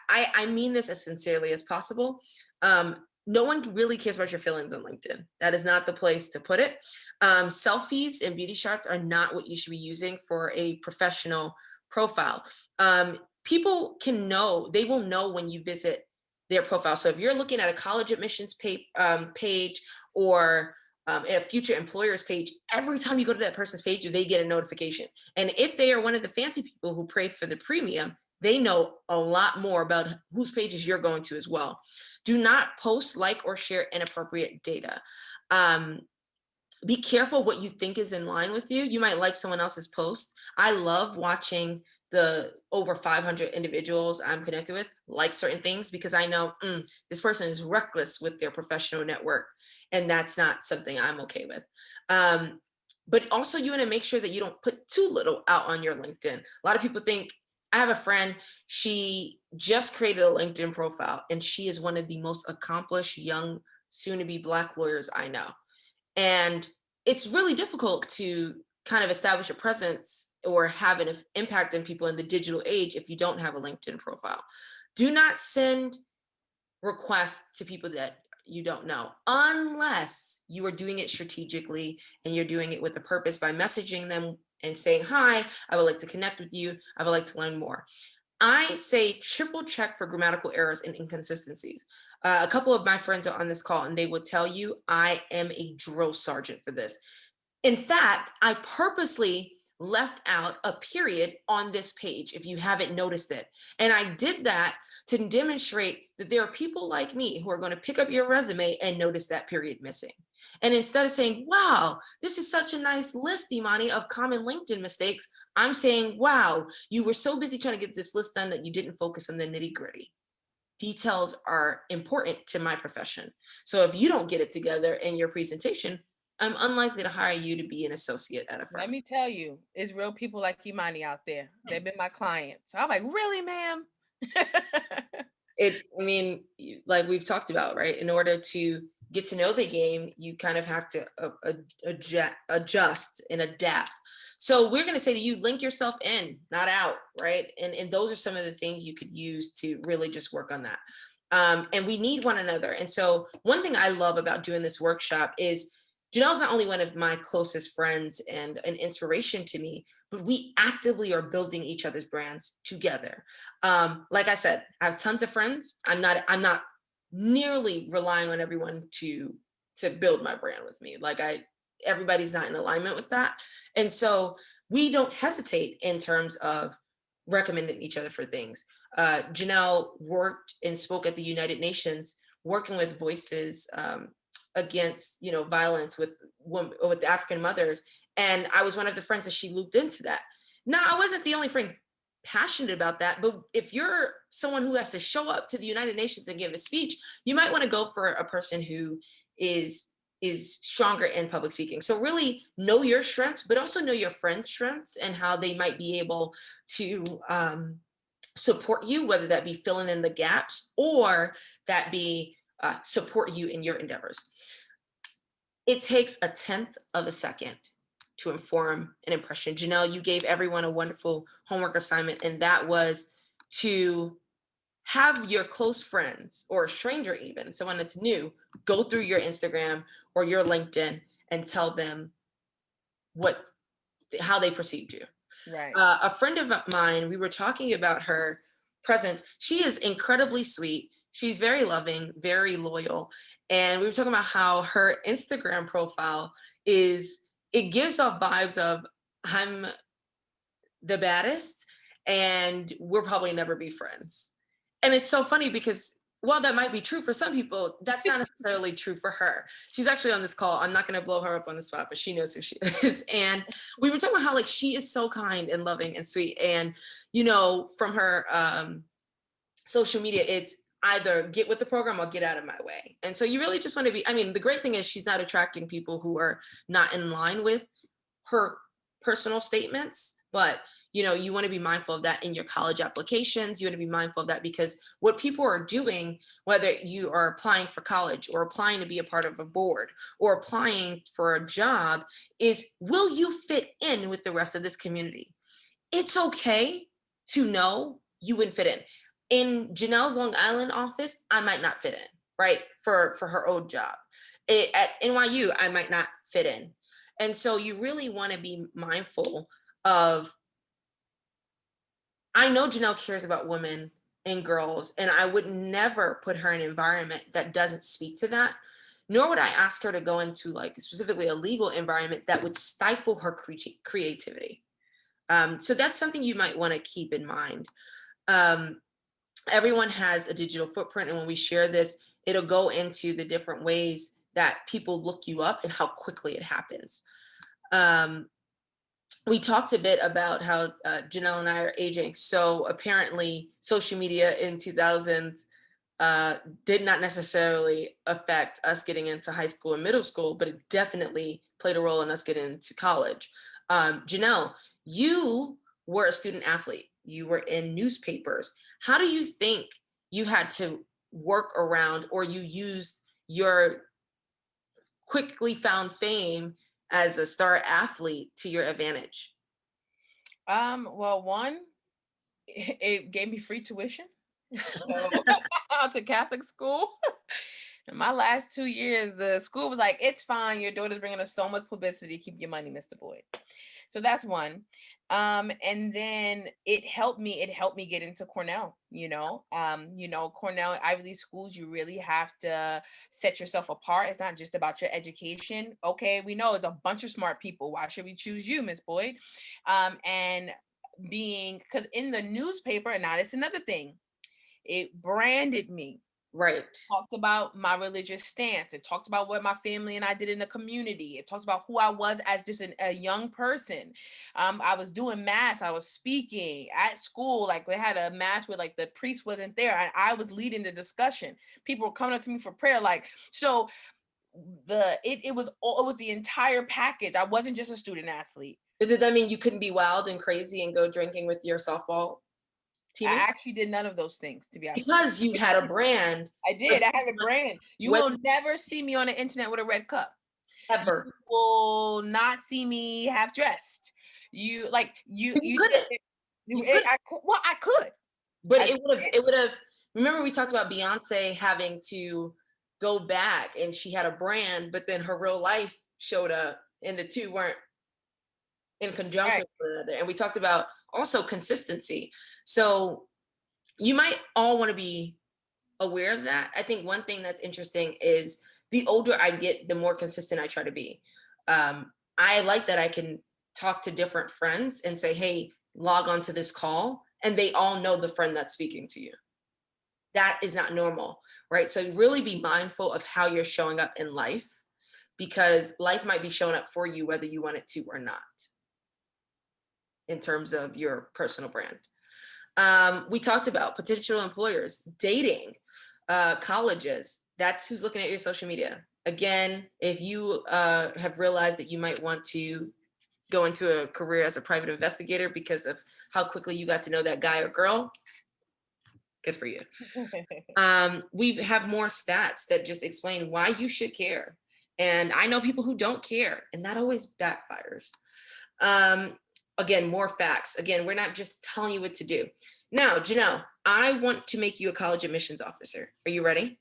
I mean this as sincerely as possible. No one really cares about your feelings on LinkedIn. That is not the place to put it. Selfies and beauty shots are not what you should be using for a professional profile. People can know, they will know when you visit their profile. So if you're looking at a college admissions page or a future employer's page, every time you go to that person's page, they get a notification. And if they are one of the fancy people who pay for the premium, they know a lot more about whose pages you're going to as well. Do not post, like, or share inappropriate data. Be careful what you think is in line with you. You might like someone else's post. I love watching the over 500 individuals I'm connected with like certain things, because I know this person is reckless with their professional network, and that's not something I'm okay with. But also you want to make sure that you don't put too little out on your LinkedIn. A lot of people think, I have a friend, she just created a LinkedIn profile, and she is one of the most accomplished young, soon-to-be Black lawyers I know. And it's really difficult to kind of establish a presence or have an impact on people in the digital age if you don't have a LinkedIn profile. Do not send requests to people that you don't know, unless you are doing it strategically and you're doing it with a purpose by messaging them and saying, hi, I would like to connect with you. I would like to learn more. I say triple check for grammatical errors and inconsistencies. A couple of my friends are on this call and they will tell you I am a drill sergeant for this. In fact, I purposely left out a period on this page if you haven't noticed it. And I did that to demonstrate that there are people like me who are going to pick up your resume and notice that period missing. And instead of saying, wow, this is such a nice list, Imani, of common LinkedIn mistakes, I'm saying, wow, you were so busy trying to get this list done that you didn't focus on the nitty gritty. Details are important to my profession. So if you don't get it together in your presentation, I'm unlikely to hire you to be an associate at a firm. Let me tell you, it's real people like Imani out there. They've been my clients. So I'm like, really, ma'am? Like we've talked about, right? In order to get to know the game, you kind of have to adjust and adapt. So we're going to say to you, link yourself in, not out, right? And those are some of the things you could use to really just work on that. And we need one another. And so one thing I love about doing this workshop is Janelle's not only one of my closest friends and an inspiration to me, but we actively are building each other's brands together. Like I said, I have tons of friends. I'm not nearly relying on everyone to build my brand with me. Everybody's not in alignment with that. And so we don't hesitate in terms of recommending each other for things. Janelle worked and spoke at the United Nations, working with voices against, violence with African mothers. And I was one of the friends that she looped into that. Now, I wasn't the only friend passionate about that, but if you're someone who has to show up to the United Nations and give a speech, you might want to go for a person who is stronger in public speaking. So really know your strengths, but also know your friends' strengths and how they might be able to support you, whether that be filling in the gaps or that be support you in your endeavors. It takes a tenth of a second to inform an impression. Janelle, you gave everyone a wonderful homework assignment, and that was to have your close friends or a stranger, even someone that's new, go through your Instagram or your LinkedIn and tell them how they perceived you. Right. A friend of mine, we were talking about her presence. She is incredibly sweet. She's very loving, very loyal. And we were talking about how her Instagram profile it gives off vibes of, I'm the baddest and we'll probably never be friends. And it's so funny because while that might be true for some people, that's not necessarily true for her. She's actually on this call. I'm not going to blow her up on the spot, but she knows who she is. And we were talking about how she is so kind and loving and sweet. And, from her social media, it's either get with the program or get out of my way. And so you really just want to the great thing is she's not attracting people who are not in line with her personal statements, but you want to be mindful of that in your college applications. You want to be mindful of that because what people are doing, whether you are applying for college or applying to be a part of a board or applying for a job, is will you fit in with the rest of this community? It's okay to know you wouldn't fit in. In Janelle's Long Island office, I might not fit in, right? For her old job. At NYU, I might not fit in. And so you really want to be mindful of, I know Janelle cares about women and girls, and I would never put her in an environment that doesn't speak to that, nor would I ask her to go into specifically a legal environment that would stifle her creativity. So that's something you might want to keep in mind. Everyone has a digital footprint, and when we share this, it'll go into the different ways that people look you up and how quickly it happens. We talked a bit about how Janelle and I are aging. So apparently social media in 2000 did not necessarily affect us getting into high school and middle school, but it definitely played a role in us getting into college. Janelle, you were a student athlete. You were in newspapers. How do you think you had to work around, or you used your quickly found fame as a star athlete to your advantage? Well, one, it gave me free tuition. So I went to Catholic school. In my last 2 years, the school was like, it's fine. Your daughter's bringing us so much publicity. Keep your money, Mr. Boyd. So that's one. And then it helped me get into Cornell, Cornell, Ivy League schools, you really have to set yourself apart. It's not just about your education. Okay, we know it's a bunch of smart people. Why should we choose you, Miss Boyd? And because in the newspaper, and now it's another thing, it branded me. Right. Talked about my religious stance. It talked about what my family and I did in the community. It talked about who I was as just a young person. I was doing mass. I was speaking at school. Like we had a mass where the priest wasn't there, and I was leading the discussion. People were coming up to me for prayer. So it was the entire package. I wasn't just a student athlete. Did that mean you couldn't be wild and crazy and go drinking with your softball teammate? I actually did none of those things, to be honest. Because you had a brand. I did. I had a brand. You will never see me on the internet with a red cup. Ever. You will not see me half dressed. You couldn't. I could. But it would have Remember we talked about Beyonce having to go back and she had a brand, but then her real life showed up and the two weren't in conjunction Right. with one another. And we talked about also consistency. So you might all want to be aware of that. I think one thing that's interesting is the older I get, the more consistent I try to be. I like that I can talk to different friends and say, hey, log on to this call, and they all know the friend that's speaking to you. That is not normal, right? So really be mindful of how you're showing up in life, because life might be showing up for you whether you want it to or not, in terms of your personal brand. We talked about potential employers, dating, colleges. That's who's looking at your social media. Again, if you have realized that you might want to go into a career as a private investigator because of how quickly you got to know that guy or girl, good for you. We have more stats that just explain why you should care. And I know people who don't care, and that always backfires. Again, more facts. Again, we're not just telling you what to do. Now, Janelle, I want to make you a college admissions officer. Are you ready?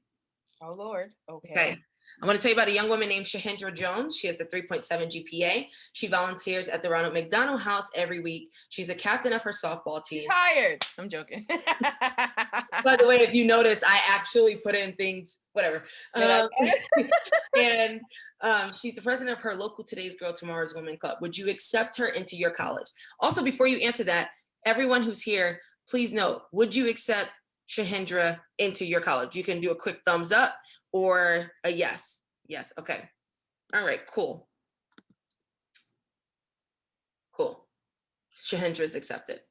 Oh, Lord. Okay. Okay. I want to tell you about a young woman named Shahendra Jones. She has the 3.7 GPA. She volunteers at the Ronald McDonald House every week. She's a captain of her softball team. Tired. I'm joking. By the way, if you notice, I actually put in things, whatever. And she's the president of her local Today's Girl, Tomorrow's Woman Club. Would you accept her into your college? Also, before you answer that, everyone who's here, please note, would you accept Shahendra into your college? You can do a quick thumbs up or a yes. Yes, okay. All right, cool. Cool. Shahendra is accepted.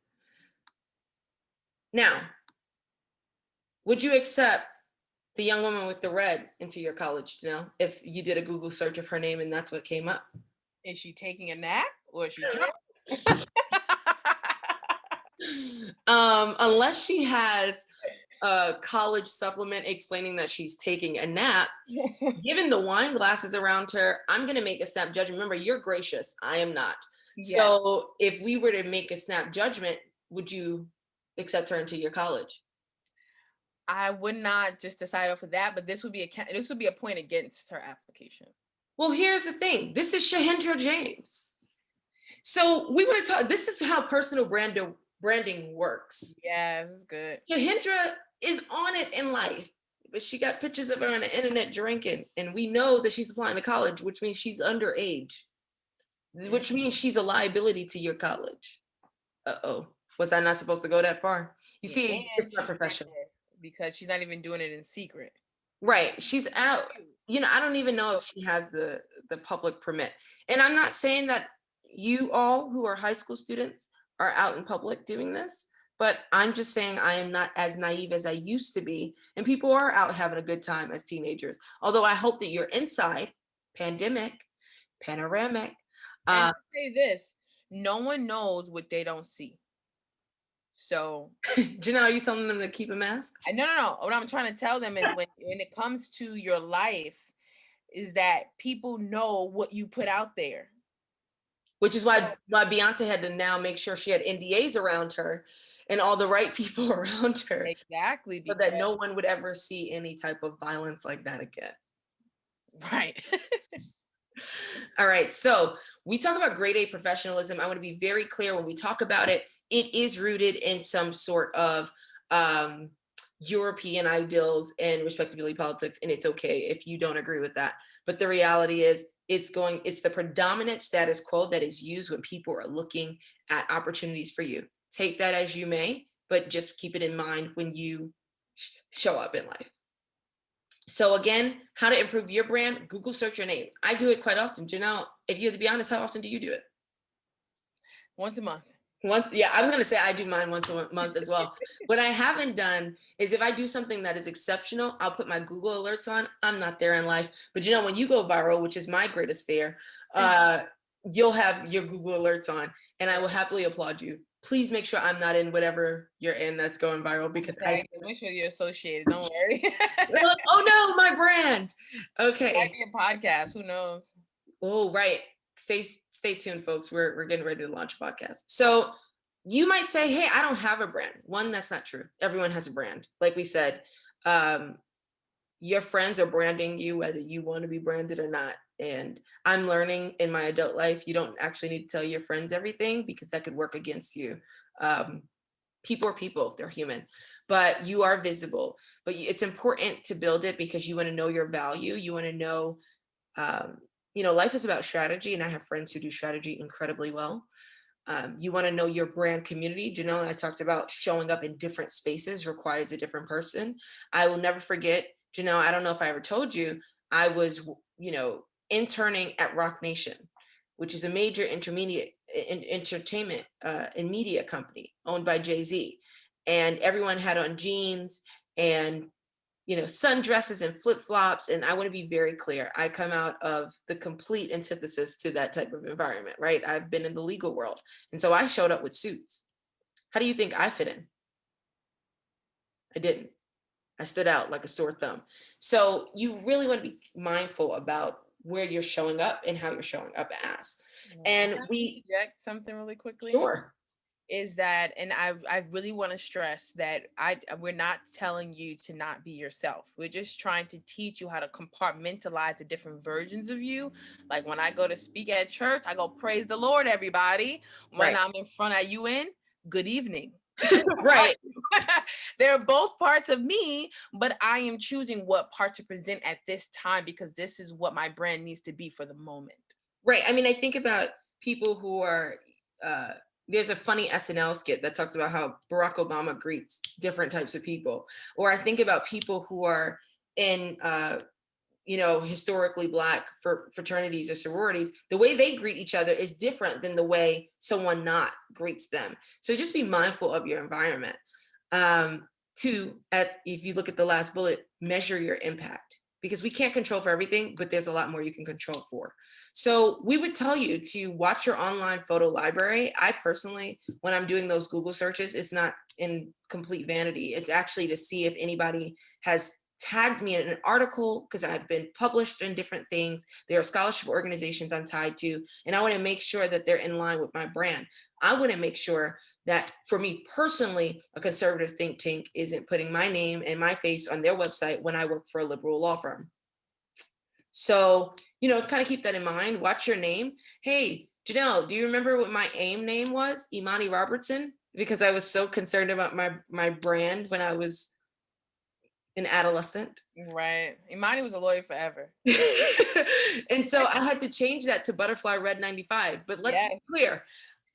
Now, would you accept the young woman with the red into your college, if you did a Google search of her name and that's what came up? Is she taking a nap or is she drunk? Unless she has a college supplement explaining that she's taking a nap, given the wine glasses around her, I'm going to make a snap judgment. Remember, you're gracious. I am not. Yeah. So if we were to make a snap judgment, would you accept her into your college? I would not just decide off of that, but this would be a point against her application. Well, here's the thing. This is Shahendra James. So we want to talk. This is how personal branding works. Yeah, good. Shahendra is on it in life, but she got pictures of her on the internet drinking, and we know that she's applying to college, which means she's underage, which means she's a liability to your college. Uh-oh. Was I not supposed to go that far? You see, it's my profession. Because she's not even doing it in secret. Right. She's out. I don't even know if she has the public permit. And I'm not saying that you all who are high school students are out in public doing this, but I'm just saying I am not as naive as I used to be. And people are out having a good time as teenagers. Although I hope that you're inside, panoramic. And I'll say this, no one knows what they don't see. So, Janelle, are you telling them to keep a mask? No. What I'm trying to tell them is when it comes to your life, is that people know what you put out there. Which is why Beyonce had to now make sure she had NDAs around her and all the right people around her. Exactly. So that no one would ever see any type of violence like that again. Right. All right. So we talk about grade A professionalism. I want to be very clear when we talk about it, it is rooted in some sort of European ideals and respectability politics. And it's okay if you don't agree with that. But the reality is it's the predominant status quo that is used when people are looking at opportunities for you. Take that as you may, but just keep it in mind when you show up in life. So again, how to improve your brand, Google search your name. I do it quite often. Janelle, if you have to be honest, how often do you do it? Once a month. Yeah, I was going to say I do mine once a month as well. What I haven't done is if I do something that is exceptional, I'll put my Google alerts on. I'm not there in life. But when you go viral, which is my greatest fear, you'll have your Google alerts on and I will happily applaud you. Please make sure I'm not in whatever you're in that's going viral because I wish you're associated. Don't worry. Like, oh no, my brand. Okay. It might be a podcast. Who knows? Oh, right. Stay tuned, folks. We're getting ready to launch a podcast. So you might say, hey, I don't have a brand. One, that's not true. Everyone has a brand. Like we said, your friends are branding you, whether you want to be branded or not. And I'm learning in my adult life, you don't actually need to tell your friends everything, because that could work against you. People are people, they're human, but you are visible. But it's important to build it because you want to know your value. You want to know, life is about strategy, and I have friends who do strategy incredibly well. You want to know your brand community. Janelle and I talked about showing up in different spaces requires a different person. I will never forget, Janelle, I don't know if I ever told you, I was, interning at Rock Nation, which is a major intermediate entertainment and media company owned by Jay-Z. And everyone had on jeans and sundresses and flip-flops. And I want to be very clear. I come out of the complete antithesis to that type of environment, right? I've been in the legal world. And so I showed up with suits. How do you think I fit in? I didn't. I stood out like a sore thumb. So you really want to be mindful about where you're showing up and how you're showing up as. Can And I we, interject something really quickly? sure. Is that, and I really want to stress that we're not telling you to not be yourself. We're just trying to teach you how to compartmentalize the different versions of you. Like when I go to speak at church, I go, praise the Lord, everybody. When Right. I'm in front of UN, good evening. Right. They're both parts of me, but I am choosing what part to present at this time because this is what my brand needs to be for the moment. Right. I mean, I think about people who are, uh, there's a funny SNL skit that talks about how Barack Obama greets different types of people. Or I think about people who are in, historically Black fraternities or sororities. The way they greet each other is different than the way someone not greets them. So just be mindful of your environment. If you look at the last bullet, measure your impact, because we can't control for everything, but there's a lot more you can control for. So we would tell you to watch your online photo library. I personally, when I'm doing those Google searches, it's not in complete vanity. It's actually to see if anybody has tagged me in an article, because I've been published in different things. There are scholarship organizations I'm tied to, and I want to make sure that they're in line with my brand. I want to make sure that for me personally, a conservative think tank isn't putting my name and my face on their website when I work for a liberal law firm. So, kind of keep that in mind. Watch your name. Hey, Janelle, do you remember what my AIM name was? Imani Robertson, because I was so concerned about my brand when I was an adolescent. Right. Imani was a lawyer forever. And so I had to change that to Butterfly Red 95. But let's Yes. be clear,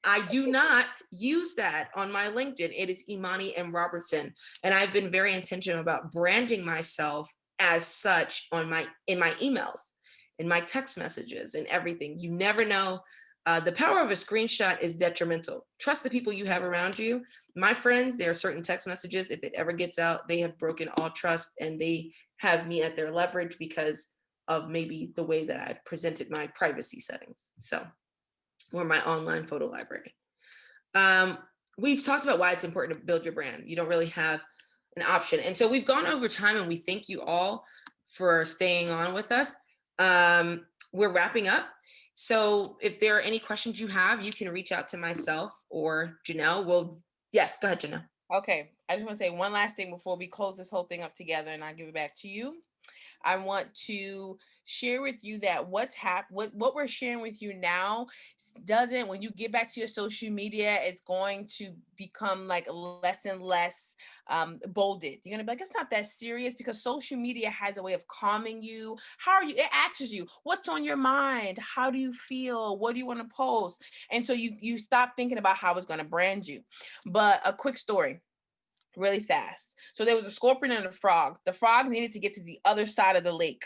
I do not use that on my LinkedIn. It is Imani M. Robertson. And I've been very intentional about branding myself as such in my emails, in my text messages, and everything. You never know. The power of a screenshot is detrimental. Trust the people you have around you. My friends, there are certain text messages, if it ever gets out, they have broken all trust, and they have me at their leverage because of maybe the way that I've presented my privacy settings. So, or my online photo library. We've talked about why it's important to build your brand. You don't really have an option. And so we've gone over time, and we thank you all for staying on with us. We're wrapping up. So if there are any questions you have, you can reach out to myself or Janelle. Yes, go ahead, Janelle. Okay. I just want to say one last thing before we close this whole thing up together and I give it back to you. I want to share with you that what we're sharing with you now doesn't, when you get back to your social media, it's going to become like less and less bolded. You're gonna be like, it's not that serious, because social media has a way of calming you. How are you? It asks you, what's on your mind? How do you feel? What do you want to post? And so you stop thinking about how it's gonna brand you. But a quick story, really fast. So there was a scorpion and a frog. The frog needed to get to the other side of the lake.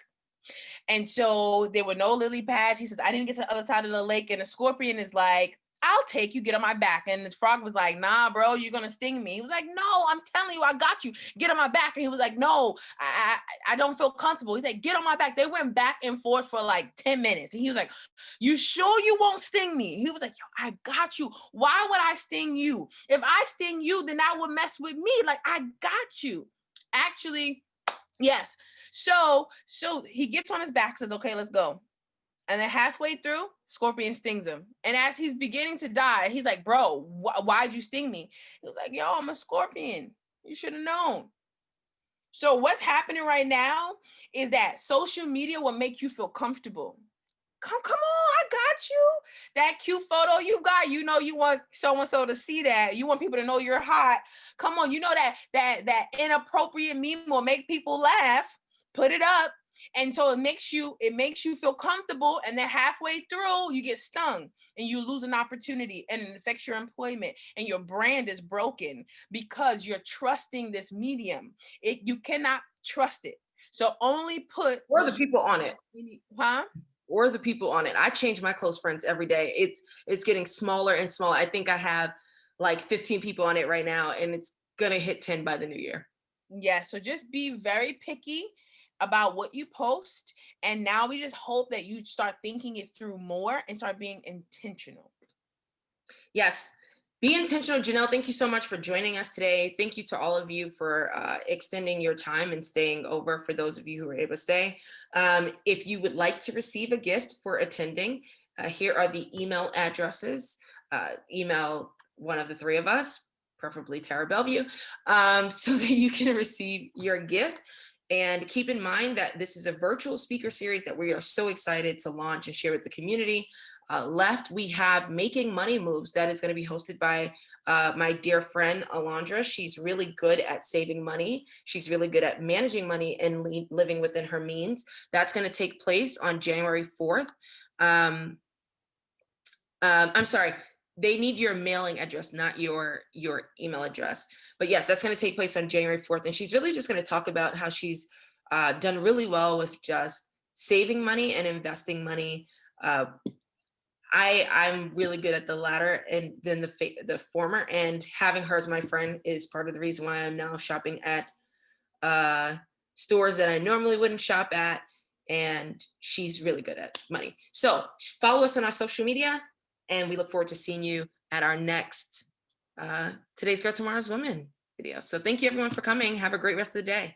And so there were no lily pads. He says, I didn't get to the other side of the lake. And the scorpion is like, I'll take you, get on my back. And the frog was like, nah, bro, you're going to sting me. He was like, no, I'm telling you, I got you. Get on my back. And he was like, no, I don't feel comfortable. He said, get on my back. They went back and forth for like 10 minutes. And he was like, you sure you won't sting me? He was like, yo, I got you. Why would I sting you? If I sting you, then that would mess with me. Like, I got you. Actually, yes. So he gets on his back, says, okay, let's go. And then halfway through, Scorpion stings him. And as he's beginning to die, he's like, bro, why'd you sting me? He was like, yo, I'm a scorpion. You should have known. So what's happening right now is that social media will make you feel comfortable. Come on, I got you. That cute photo you got, you know, you want so-and-so to see that. You want people to know you're hot. Come on, you know that inappropriate meme will make people laugh. Put it up. And so it makes you feel comfortable. And then halfway through, you get stung and you lose an opportunity and it affects your employment and your brand is broken because you're trusting this medium. You cannot trust it. So only put Or the people on it. Huh? Or the people on it. I change my close friends every day. It's getting smaller and smaller. I think I have like 15 people on it right now, and it's gonna hit 10 by the new year. Yeah, so just be very picky about what you post. And now we just hope that you start thinking it through more and start being intentional. Yes. Be intentional. Janelle, thank you so much for joining us today. Thank you to all of you for extending your time and staying over, for those of you who were able to stay. If you would like to receive a gift for attending, here are the email addresses. Email one of the three of us, preferably Tara Bellevue, so that you can receive your gift. And keep in mind that this is a virtual speaker series that we are so excited to launch and share with the community. Left, we have Making Money Moves that is going to be hosted by my dear friend Alondra. She's really good at saving money. She's really good at managing money and living within her means. That's going to take place on January 4th. I'm sorry. They need your mailing address, not your email address. But yes, that's going to take place on January 4th. And she's really just going to talk about how she's done really well with just saving money and investing money. I'm really good at the latter and then the former, and having her as my friend is part of the reason why I'm now shopping at stores that I normally wouldn't shop at. And she's really good at money. So follow us on our social media, and we look forward to seeing you at our next Today's Girl, Tomorrow's Woman video. So thank you everyone for coming. Have a great rest of the day.